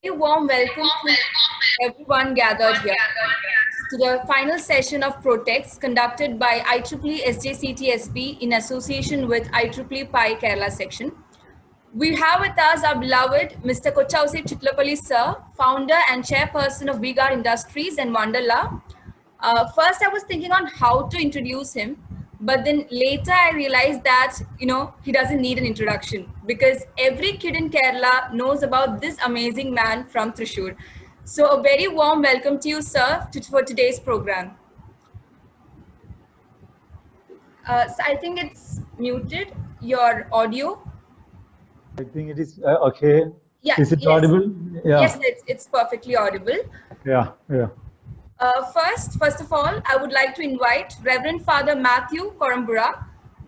A warm welcome to everyone gathered here to the final session of Protex conducted by IEEE SJCTSB in association with IEEE PI Kerala section. We have with us our beloved Mr. Kochausi Chitlapalli sir, founder and chairperson of V-Guard Industries and Wonderla. First, I was thinking on how to introduce him, but then later I realized that, he doesn't need an introduction because every kid in Kerala knows about this amazing man from Thrissur. So a very warm welcome to you, sir, for today's program. So I think it's muted, your audio. I think it is okay. Yeah, Is it yes. audible? Yeah. Yes, it's perfectly audible. Yeah. First of all, I would like to invite Reverend Father Matthew Korambura,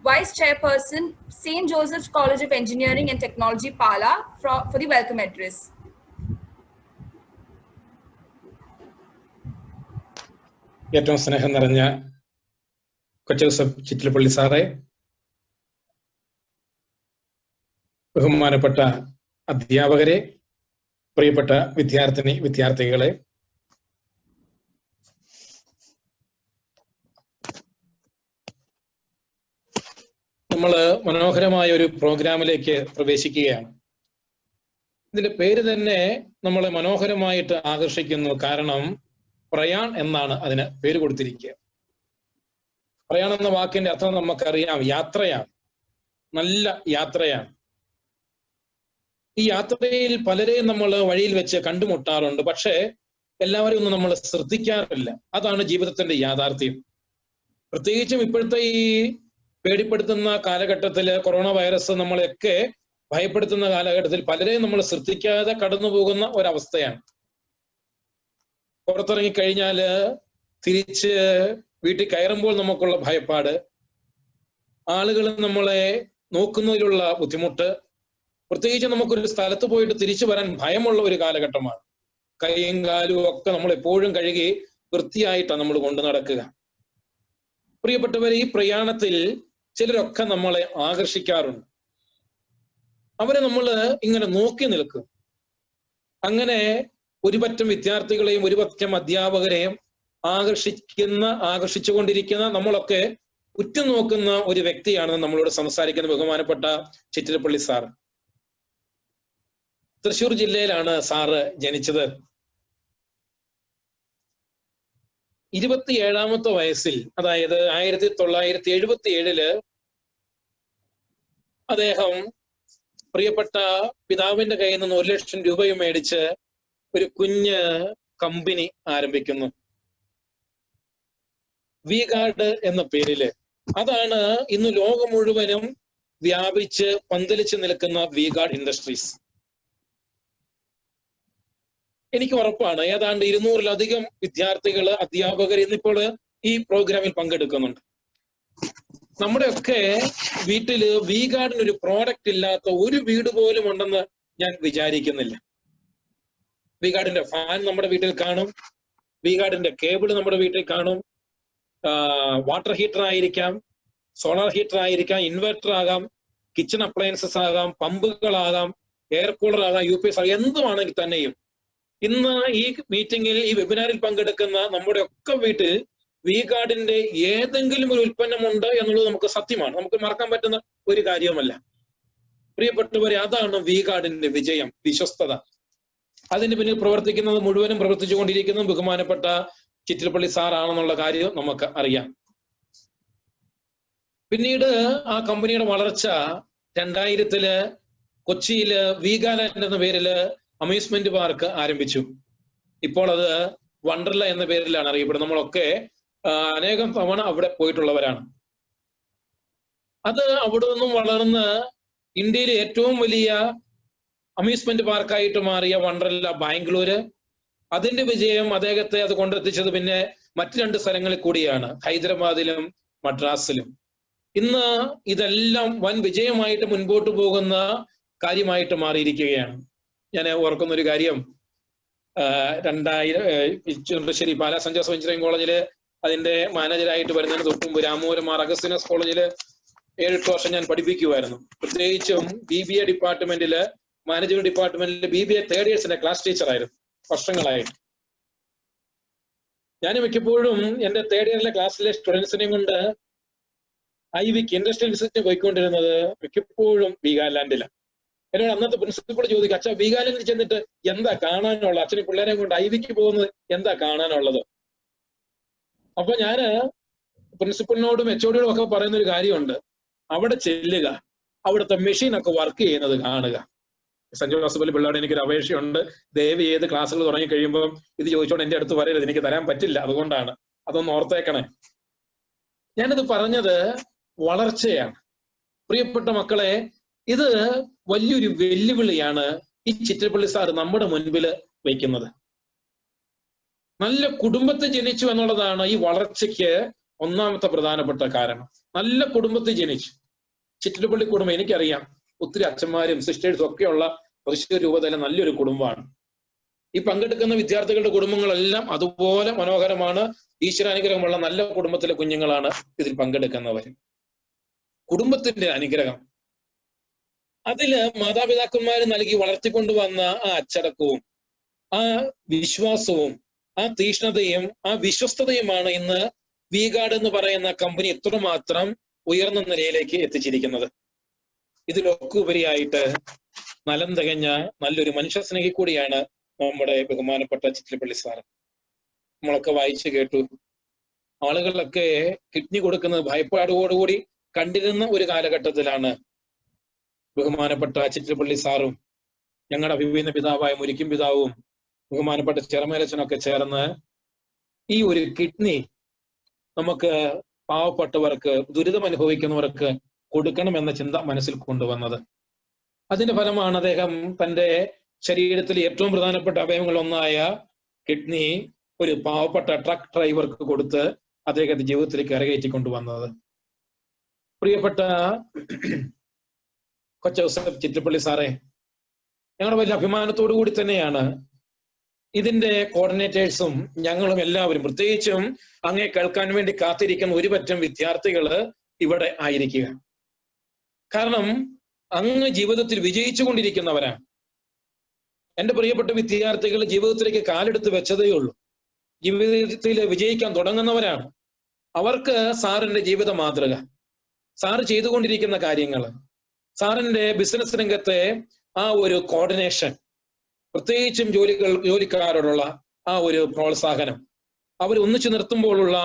Vice Chairperson, St. Joseph's College of Engineering and Technology, Pala, for the welcome address. ഏറ്റവും സ്നേഹം നിറഞ്ഞ കൊച്ചൗസഫ് ചിറ്റിലപ്പള്ളി സാറേ, ബഹുമാനപ്പെട്ട അധ്യാപകരെ, പ്രിയപ്പെട്ട വിദ്യാർത്ഥികളെ, നമ്മൾ മനോഹരമായ ഒരു പ്രോഗ്രാമിലേക്ക് പ്രവേശിക്കുകയാണ്. ഇതിന്റെ പേര് തന്നെ നമ്മളെ മനോഹരമായിട്ട് ആകർഷിക്കുന്നു. കാരണം പ്രയാൺ എന്നാണ് അതിന് പേര് കൊടുത്തിരിക്കുക. പ്രയാൺ എന്ന വാക്കിന്റെ അർത്ഥം നമുക്കറിയാം, യാത്രയാണ്, നല്ല യാത്രയാണ്. ഈ യാത്രയിൽ പലരെയും നമ്മൾ വഴിയിൽ വെച്ച് കണ്ടുമുട്ടാറുണ്ട്, പക്ഷെ എല്ലാവരും ഒന്നും നമ്മൾ ശ്രദ്ധിക്കാറില്ല. അതാണ് ജീവിതത്തിന്റെ യാഥാർത്ഥ്യം. പ്രത്യേകിച്ചും ഇപ്പോഴത്തെ ഈ പേടിപ്പെടുത്തുന്ന കാലഘട്ടത്തില്, കൊറോണ വൈറസ് നമ്മളെയൊക്കെ ഭയപ്പെടുത്തുന്ന കാലഘട്ടത്തിൽ പലരെയും നമ്മൾ ശ്രദ്ധിക്കാതെ കടന്നു പോകുന്ന ഒരവസ്ഥയാണ്. പുറത്തിറങ്ങിക്കഴിഞ്ഞാല് തിരിച്ച് വീട്ടിൽ കയറുമ്പോൾ നമുക്കുള്ള ഭയപ്പാട്, ആളുകൾ നമ്മളെ നോക്കുന്നതിലുള്ള ബുദ്ധിമുട്ട്, പ്രത്യേകിച്ച് നമുക്കൊരു സ്ഥലത്ത് പോയിട്ട് തിരിച്ചു വരാൻ ഭയമുള്ള ഒരു കാലഘട്ടമാണ്. കൈയും കാലും ഒക്കെ നമ്മൾ എപ്പോഴും കഴുകി വൃത്തിയായിട്ടാണ് നമ്മൾ കൊണ്ടു നടക്കുക. പ്രിയപ്പെട്ടവർ, ഈ പ്രയാണത്തിൽ ചിലരൊക്കെ നമ്മളെ ആകർഷിക്കാറുണ്ട്. അവരെ നമ്മൾ ഇങ്ങനെ നോക്കി നിൽക്കും. അങ്ങനെ ഒരുപറ്റം വിദ്യാർത്ഥികളെയും ഒരുപറ്റം അധ്യാപകരെയും ആകർഷിച്ചുകൊണ്ടിരിക്കുന്ന, നമ്മളൊക്കെ ഉറ്റുനോക്കുന്ന ഒരു വ്യക്തിയാണ് നമ്മളോട് സംസാരിക്കുന്ന ബഹുമാനപ്പെട്ട ചിറ്റിലപ്പള്ളി സാർ. തൃശ്ശൂർ ജില്ലയിലാണ് സാറ് ജനിച്ചത്. 27ാമത്തെ വയസ്സിൽ, അതായത് 1977 അദ്ദേഹം പ്രിയപ്പെട്ട പിതാവിന്റെ കയ്യിൽ നിന്ന് 1 ലക്ഷം രൂപയും മേടിച്ച് ഒരു കുഞ്ഞ് കമ്പനി ആരംഭിക്കുന്നു, വി-ഗാർഡ് എന്ന പേരില്. അതാണ് ഇന്ന് ലോകം മുഴുവനും വ്യാപിച്ച് പന്തലിച്ച് നിൽക്കുന്ന വി-ഗാർഡ് ഇൻഡസ്ട്രീസ്. എനിക്ക് ഉറപ്പാണ് ഏതാണ്ട് 200-ലധികം വിദ്യാർത്ഥികള്, അധ്യാപകർ ഇന്നിപ്പോൾ ഈ പ്രോഗ്രാമിൽ പങ്കെടുക്കുന്നുണ്ട്. നമ്മുടെയൊക്കെ വീട്ടില് വി-ഗാർഡിന് ഒരു പ്രോഡക്റ്റ് ഇല്ലാത്ത ഒരു വീട് പോലും ഉണ്ടെന്ന് ഞാൻ വിചാരിക്കുന്നില്ല. വി-ഗാർഡിന്റെ ഫാൻ നമ്മുടെ വീട്ടിൽ കാണും, വി-ഗാർഡിന്റെ കേബിൾ നമ്മുടെ വീട്ടിൽ കാണും, വാട്ടർ ഹീറ്റർ ആയിരിക്കാം, സോളാർ ഹീറ്റർ ആയിരിക്കാം, ഇൻവെർട്ടർ ആകാം, കിച്ചൺ അപ്ലയൻസസ് ആകാം, പമ്പുകളാകാം, എയർ കൂളർ ആകാം, UPS ആകാം, എന്തുമാണെങ്കിൽ തന്നെയും ഇന്ന് ഈ മീറ്റിംഗിൽ, ഈ വെബിനാറിൽ പങ്കെടുക്കുന്ന നമ്മുടെ ഒക്കെ വീട്ടിൽ വി-ഗാർഡിന്റെ ഏതെങ്കിലും ഒരു ഉൽപ്പന്നമുണ്ട് എന്നുള്ളത് നമുക്ക് സത്യമാണ്, നമുക്ക് മറക്കാൻ പറ്റുന്ന ഒരു കാര്യവുമല്ല. പ്രിയപ്പെട്ടവരെ, അതാണ് വി-ഗാർഡിന്റെ വിജയം, വിശ്വസ്തത. അതിന് പിന്നിൽ പ്രവർത്തിക്കുന്നത്, മുഴുവനും പ്രവർത്തിച്ചുകൊണ്ടിരിക്കുന്നത് ബഹുമാനപ്പെട്ട ചിറ്റിലപ്പള്ളി സാറാണെന്നുള്ള കാര്യം നമുക്ക് അറിയാം. പിന്നീട് ആ കമ്പനിയുടെ വളർച്ച 2000 കൊച്ചിയില് വി-ഗാർഡ് എന്ന പേരില് അമ്യൂസ്മെന്റ് പാർക്ക് ആരംഭിച്ചു. ഇപ്പോൾ അത് വണ്ടർല എന്ന പേരിലാണ് അറിയപ്പെടുന്നത്. നമ്മളൊക്കെ അനേകം തവണ അവിടെ പോയിട്ടുള്ളവരാണ്. അത് അവിടെ നിന്നും വളർന്ന് ഇന്ത്യയിലെ ഏറ്റവും വലിയ അമ്യൂസ്മെന്റ് പാർക്കായിട്ട് മാറിയ വണ്ടർല ബാംഗ്ലൂര്. അതിന്റെ വിജയം അദ്ദേഹത്തെ അത് കൊണ്ടെത്തിച്ചത് പിന്നെ മറ്റു 2 സ്ഥലങ്ങളിൽ കൂടിയാണ്, ഹൈദരാബാദിലും മദ്രാസിലും. ഇന്ന് ഇതെല്ലാം വൻ വിജയമായിട്ട് മുൻപോട്ട് പോകുന്ന കാര്യമായിട്ട് മാറിയിരിക്കുകയാണ്. ഞാൻ ഓർക്കുന്ന ഒരു കാര്യം, 2000 പാലാ സെന്റ് ജോസഫ് എഞ്ചിനീയറിംഗ് കോളേജില് അതിന്റെ മാനേജരായിട്ട് വരുന്നതിന് തൊട്ടുമുമ്പ് രാമപുരം മാർ അഗസ്തീനോസ് കോളേജില് 7-8 വർഷം ഞാൻ പഠിപ്പിക്കുമായിരുന്നു. പ്രത്യേകിച്ചും BBA ഡിപ്പാർട്ട്മെന്റില് മാനേജ്മെന്റ് ഡിപ്പാർട്ട്മെന്റിൽ BBA തേർഡ് ഇയേഴ്സിന്റെ ക്ലാസ് ടീച്ചറായിരുന്നു വർഷങ്ങളായിട്ട്. ഞാൻ മിക്കപ്പോഴും എന്റെ തേർഡ് ഇയറിലെ ക്ലാസ്സിലെ സ്റ്റുഡൻസിനെയും കൊണ്ട് IVക്ക് ഇൻഡസ്ട്രിയൽ വിസിറ്റ് പോയിക്കൊണ്ടിരുന്നത് മിക്കപ്പോഴും വീഗാലാൻഡിലാണ്. എന്നോട് അന്നത്തെ പ്രിൻസിപ്പൾ ചോദിക്കും, അച്ഛാ വീഗാലാൻഡിൽ ചെന്നിട്ട് എന്താ കാണാനുള്ളത്? അച്ഛന് പിള്ളേരെ കൊണ്ട് IVക്ക് പോകുന്നത് എന്താ കാണാനുള്ളത്? അപ്പൊ ഞാന് പ്രിൻസിപ്പളിനോടും HODയോടും ഒക്കെ പറയുന്ന ഒരു കാര്യമുണ്ട്, അവിടെ ചെല്ലുക, അവിടുത്തെ മെഷീൻ ഒക്കെ വർക്ക് ചെയ്യുന്നത് കാണുക. സെന്റ് ജോസഫിൽ പിള്ളേരുടെ എനിക്കൊരു അപേക്ഷയുണ്ട്, ദയവ് ചെയ്ത് ക്ലാസ്സുകൾ തുടങ്ങി കഴിയുമ്പോൾ ഇത് ചോദിച്ചോണ്ട് എന്റെ അടുത്ത് വരരുത്, എനിക്ക് തരാൻ പറ്റില്ല, അതുകൊണ്ടാണ്. അതൊന്ന് ഓർത്തേക്കണേ. ഞാനിത് പറഞ്ഞത് വളർച്ചയാണ്. പ്രിയപ്പെട്ട മക്കളെ, ഇത് വലിയൊരു വെല്ലുവിളിയാണ് ഈ ചിറ്റിലപ്പള്ളി സാർ നമ്മുടെ മുൻപിൽ വയ്ക്കുന്നത്. നല്ല കുടുംബത്തിൽ ജനിച്ചു എന്നുള്ളതാണ് ഈ വളർച്ചയ്ക്ക് ഒന്നാമത്തെ പ്രധാനപ്പെട്ട കാരണം. നല്ല കുടുംബത്തിൽ ജനിച്ചു. ചിറ്റിലപ്പള്ളി കുടുംബം എനിക്കറിയാം, ഒത്തിരി അച്ഛന്മാരും സിസ്റ്റേഴ്സും ഒക്കെയുള്ള തൃശ്ശൂർ രൂപതയിലെ നല്ലൊരു കുടുംബമാണ്. ഈ പങ്കെടുക്കുന്ന വിദ്യാർത്ഥികളുടെ കുടുംബങ്ങളെല്ലാം അതുപോലെ മനോഹരമാണ്. ഈശ്വരാനുഗ്രഹമുള്ള നല്ല കുടുംബത്തിലെ കുഞ്ഞുങ്ങളാണ് ഇതിൽ പങ്കെടുക്കുന്നവർ. കുടുംബത്തിന്റെ അനുഗ്രഹം, അതില് മാതാപിതാക്കന്മാർ നൽകി വളർത്തിക്കൊണ്ടുവന്ന ആ അച്ചടക്കവും ആ വിശ്വാസവും ആ തീഷ്ണതയും ആ വിശ്വസ്തതയുമാണ് ഇന്ന് V-Guard എന്ന് പറയുന്ന കമ്പനി എത്രമാത്രം ഉയർന്ന നിലയിലേക്ക് എത്തിച്ചിരിക്കുന്നത്. ഇതിലൊക്കെ ഉപരിയായിട്ട് നലം തികഞ്ഞ നല്ലൊരു മനുഷ്യസ്നേഹി കൂടിയാണ് നമ്മുടെ ബഹുമാനപ്പെട്ട ചിറ്റിലപ്പള്ളി സാർ. നമ്മളൊക്കെ വായിച്ചു കേട്ടു. ആളുകളൊക്കെ കിഡ്നി കൊടുക്കുന്നത് ഭയപ്പാടോടുകൂടി കണ്ടിരുന്ന ഒരു കാലഘട്ടത്തിലാണ് ബഹുമാനപ്പെട്ട ചിറ്റിലപ്പള്ളി സാറും ഞങ്ങളുടെ അഭിവീന പിതാവായ മുരിക്കും പിതാവും ബഹുമാനപ്പെട്ട ചെറുമേലച്ചനൊക്കെ ചേർന്ന് ഈ ഒരു കിഡ്നി നമുക്ക് പാവപ്പെട്ടവർക്ക്, ദുരിതം അനുഭവിക്കുന്നവർക്ക് കൊടുക്കണമെന്ന ചിന്ത മനസ്സിൽ കൊണ്ടുവന്നത്. അതിന്റെ ഫലമാണ് അദ്ദേഹം തന്റെ ശരീരത്തിൽ ഏറ്റവും പ്രധാനപ്പെട്ട അവയവങ്ങളൊന്നായ കിഡ്നി ഒരു പാവപ്പെട്ട ട്രക്ക് ഡ്രൈവർക്ക് കൊടുത്ത് അദ്ദേഹത്തിന്റെ ജീവിതത്തിലേക്ക് കരകയറ്റിക്കൊണ്ടുവന്നത്. പ്രിയപ്പെട്ട കൊച്ചൗസഫ് ചിറ്റിലപ്പള്ളി സാറേ, ഞങ്ങളുടെ വലിയ അഭിമാനത്തോടു കൂടി തന്നെയാണ് ഇതിന്റെ കോർഡിനേറ്റേഴ്സും ഞങ്ങളും എല്ലാവരും, പ്രത്യേകിച്ചും അങ്ങേ കേൾക്കാൻ വേണ്ടി കാത്തിരിക്കുന്ന ഒരു പറ്റം വിദ്യാർത്ഥികള് ഇവിടെ ആയിരിക്കുക. കാരണം അങ്ങ് ജീവിതത്തിൽ വിജയിച്ചു കൊണ്ടിരിക്കുന്നവരാണ്. എന്റെ പ്രിയപ്പെട്ട വിദ്യാർത്ഥികൾ ജീവിതത്തിലേക്ക് കാലെടുത്ത് വെച്ചതേ ഉള്ളൂ, ജീവിതത്തിൽ വിജയിക്കാൻ തുടങ്ങുന്നവരാണ്. അവർക്ക് സാറിന്റെ ജീവിത മാതൃക, സാറ് ചെയ്തുകൊണ്ടിരിക്കുന്ന കാര്യങ്ങൾ, സാറിന്റെ ബിസിനസ് രംഗത്തെ ആ ഒരു കോർഡിനേഷൻ, പ്രത്യേകിച്ചും ജോലിക്കാരോടുള്ള ആ ഒരു പ്രോത്സാഹനം, അവർ ഒന്നിച്ചു നിർത്തുമ്പോഴുള്ള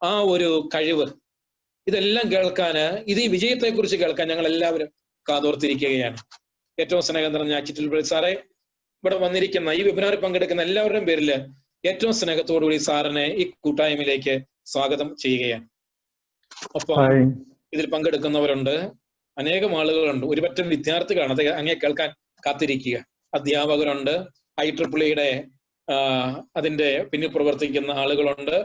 ആ ഒരു കഴിവ്, ഇതെല്ലാം കേൾക്കാന്, ഇത് ഈ വിജയത്തെക്കുറിച്ച് കേൾക്കാൻ ഞങ്ങൾ എല്ലാവരും കാതോർത്തിരിക്കുകയാണ്. ഏറ്റവും സ്നേഹം നിറഞ്ഞ ചിറ്റിലപ്പള്ളി സാറേ, ഇവിടെ വന്നിരിക്കുന്ന ഈ വെബിനാറിൽ പങ്കെടുക്കുന്ന എല്ലാവരുടെയും പേരിൽ ഏറ്റവും സ്നേഹത്തോടുകൂടി സാറിനെ ഈ കൂട്ടായ്മയിലേക്ക് സ്വാഗതം ചെയ്യുകയാണ്. ഒപ്പം ഇതിൽ പങ്കെടുക്കുന്നവരുണ്ട്, അനേകം ആളുകളുണ്ട്, ഒരുപറ്റം വിദ്യാർത്ഥികളാണ് അത് അങ്ങേ കേൾക്കാൻ കാത്തിരിക്കുക. അധ്യാപകരുണ്ട്, IEEEയുടെ അതിന്റെ പിന്നിൽ പ്രവർത്തിക്കുന്ന ആളുകളുണ്ട്,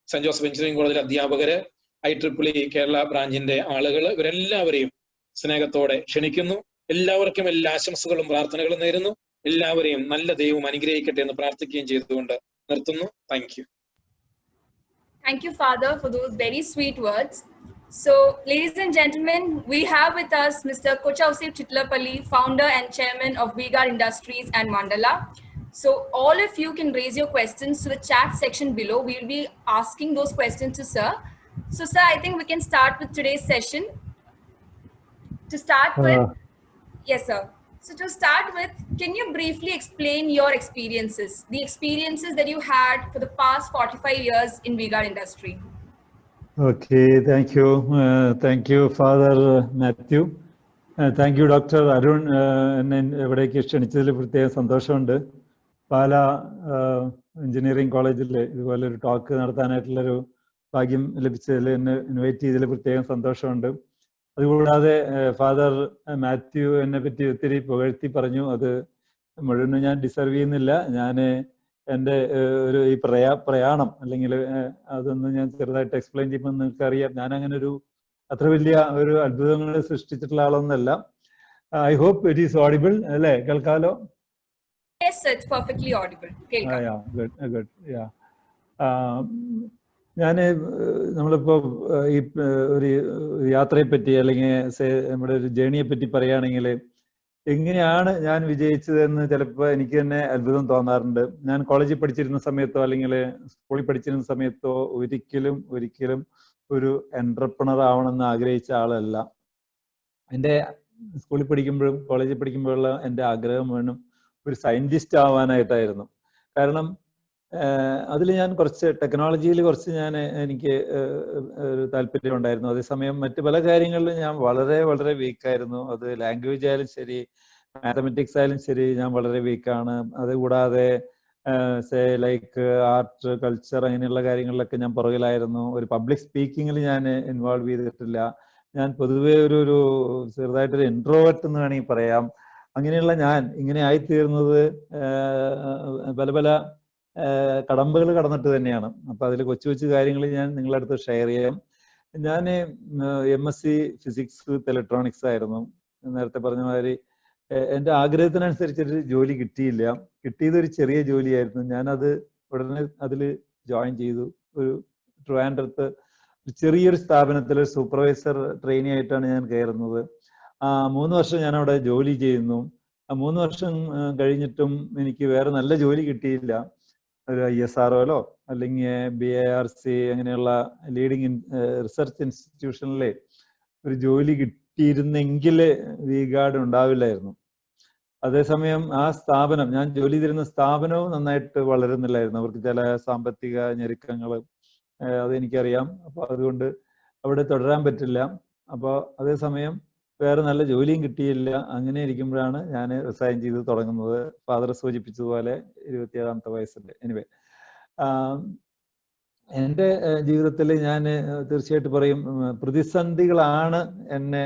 സെന്റ് ജോസഫ് എഞ്ചിനീയറിംഗ് കോളേജിലെ അധ്യാപകര്, IEEE കേരള ബ്രാഞ്ചിന്റെ ആളുകൾ, ഇവരെല്ലാവരെയും സ്നേഹത്തോടെ ക്ഷണിക്കുന്നു. എല്ലാവർക്കും എല്ലാ ആശംസകളും പ്രാർത്ഥനകളും നേരുന്നു. എല്ലാവരെയും നല്ല ദൈവം അനുഗ്രഹിക്കട്ടെ എന്ന് പ്രാർത്ഥിക്കുകയും ചെയ്തുകൊണ്ട് നിർത്തുന്നു. Thank you. Thank you, Father, for those very sweet words. So, ladies and gentlemen, we have with us Mr. Kochausef Chitlapalli, founder and chairman of V-Guard Industries and Mandala. So, all of you can raise your questions to the chat section below. We will be asking those questions to Sir. So, Sir, I think we can start with today's session. To start with, yes, sir. So, to start with, can you briefly explain your experiences, the experiences that you had for the past 45 years in V-Guard industry? Okay, thank you. Thank you, Father Matthew. Thank you, Dr. Arun. എന്നെ ഇവിടേക്ക് ക്ഷണിച്ചതിൽ പ്രത്യേകം സന്തോഷമുണ്ട്. പാല engineering കോളേജിൽ ഇതുപോലെ ഒരു talk നടത്താനായിട്ടുള്ളൊരു ഭാഗ്യം ലഭിച്ചതിൽ, എന്നെ ഇൻവൈറ്റ് ചെയ്തതിൽ പ്രത്യേകം സന്തോഷമുണ്ട്. അതുകൂടാതെ ഫാദർ മാത്യു എന്നെ പറ്റി ഒത്തിരി പുകഴ്ത്തി പറഞ്ഞു. അത് മുഴുവനും ഞാൻ ഡിസർവ് ചെയ്യുന്നില്ല. ഞാൻ എൻ്റെ ഒരു ഈ പ്രയാണം അല്ലെങ്കിൽ അതൊന്ന് ഞാൻ ചെറുതായിട്ട് എക്സ്പ്ലെയിൻ ചെയ്യുമ്പോൾ നിങ്ങൾക്ക് അറിയാം, ഞാൻ അങ്ങനെ ഒരു അത്ര വലിയ ഒരു അത്ഭുതങ്ങൾ സൃഷ്ടിച്ചിട്ടുള്ള ആളൊന്നല്ല. I hope it is audible അല്ലേ? കേൾക്കാലോ? Yes, sir, it's perfectly audible. Good. ഞാൻ നമ്മളിപ്പോ ഈ ഒരു യാത്രയെ പറ്റി അല്ലെങ്കിൽ നമ്മുടെ ഒരു ജേണിയെ പറ്റി പറയുകയാണെങ്കിൽ, എങ്ങനെയാണ് ഞാൻ വിജയിച്ചതെന്ന് ചിലപ്പോൾ എനിക്ക് തന്നെ അത്ഭുതം തോന്നാറുണ്ട്. ഞാൻ കോളേജിൽ പഠിച്ചിരുന്ന സമയത്തോ അല്ലെങ്കിൽ സ്കൂളിൽ പഠിച്ചിരുന്ന സമയത്തോ ഒരിക്കലും ഒരു എന്റർപ്രണർ ആവണമെന്ന് ആഗ്രഹിച്ച ആളല്ല. എൻ്റെ സ്കൂളിൽ പഠിക്കുമ്പോഴും കോളേജിൽ പഠിക്കുമ്പോഴുള്ള എൻ്റെ ആഗ്രഹം വേണം ഒരു സയന്റിസ്റ്റ് ആവാനായിട്ടായിരുന്നു. കാരണം അതിൽ ഞാൻ കുറച്ച് ടെക്നോളജിയിൽ കുറച്ച് എനിക്ക് ഒരു താല്പര്യം ഉണ്ടായിരുന്നു. അതേസമയം മറ്റു പല കാര്യങ്ങളിലും ഞാൻ വളരെ വീക്കായിരുന്നു. അത് ലാംഗ്വേജ് ആയാലും ശരി, മാത്തമെറ്റിക്സ് ആയാലും ശരി, ഞാൻ വളരെ വീക്കാണ്. അതുകൂടാതെ ലൈക്ക് ആർട്ട്, കൾച്ചർ അങ്ങനെയുള്ള കാര്യങ്ങളിലൊക്കെ ഞാൻ പുറകിലായിരുന്നു. ഒരു പബ്ലിക് സ്പീക്കിങ്ങിൽ ഞാൻ ഇൻവോൾവ് ചെയ്തിട്ടില്ല. ഞാൻ പൊതുവേ ഒരു ചെറുതായിട്ടൊരു ഇൻട്രോവേർട്ട് എന്ന് വേണമെങ്കിൽ പറയാം. അങ്ങനെയുള്ള ഞാൻ ഇങ്ങനെ ആയിത്തീർന്നത് പല കടമ്പകൾ കടന്നിട്ട് തന്നെയാണ്. അപ്പൊ അതിൽ കൊച്ചു കാര്യങ്ങൾ ഞാൻ നിങ്ങളുടെ അടുത്ത് ഷെയർ ചെയ്യാം. ഞാൻ MSc ഫിസിക്സ് വിത്ത് ഇലക്ട്രോണിക്സ് ആയിരുന്നു. നേരത്തെ പറഞ്ഞ മാതിരി എൻ്റെ ആഗ്രഹത്തിനനുസരിച്ചൊരു ജോലി കിട്ടിയില്ല. കിട്ടിയത് ഒരു ചെറിയ ജോലിയായിരുന്നു. ഞാനത് ഉടനെ അതിൽ ജോയിൻ ചെയ്തു. ഒരു ട്രിവാൻഡ്രത്ത് ചെറിയൊരു സ്ഥാപനത്തിൽ സൂപ്പർവൈസർ ട്രെയിനി ആയിട്ടാണ് ഞാൻ കയറുന്നത്. 3 വർഷം ഞാൻ അവിടെ ജോലി ചെയ്യുന്നു. 3 വർഷം കഴിഞ്ഞിട്ടും എനിക്ക് വേറെ നല്ല ജോലി കിട്ടിയില്ല. ഒരു ISROയിലോ അല്ലെങ്കിൽ BIRC അങ്ങനെയുള്ള ലീഡിങ് റിസർച്ച് ഇൻസ്റ്റിറ്റ്യൂഷനിലെ ഒരു ജോലി കിട്ടിയിരുന്നെങ്കിൽ V-Guard ഉണ്ടാവില്ലായിരുന്നു. അതേസമയം ആ സ്ഥാപനം, ഞാൻ ജോലി ചെയ്തിരുന്ന സ്ഥാപനവും നന്നായിട്ട് വളരുന്നില്ലായിരുന്നു. അവർക്ക് ചില സാമ്പത്തിക ഞെരുക്കങ്ങൾ അതെനിക്കറിയാം. അപ്പോൾ അതുകൊണ്ട് അവിടെ തുടരാൻ പറ്റില്ല. അപ്പോൾ അതേസമയം വേറെ നല്ല ജോലിയും കിട്ടിയില്ല. അങ്ങനെ ഇരിക്കുമ്പോഴാണ് ഞാൻ റിസൈൻ ചെയ്ത് തുടങ്ങുന്നത്. ഫാദർ സൂചിപ്പിച്ചതുപോലെ 27ാമത്തെ വയസ്സിൽ. എനിവേ, എൻ്റെ ജീവിതത്തിൽ ഞാൻ തീർച്ചയായിട്ടും പറയും, പ്രതിസന്ധികളാണ് എന്നെ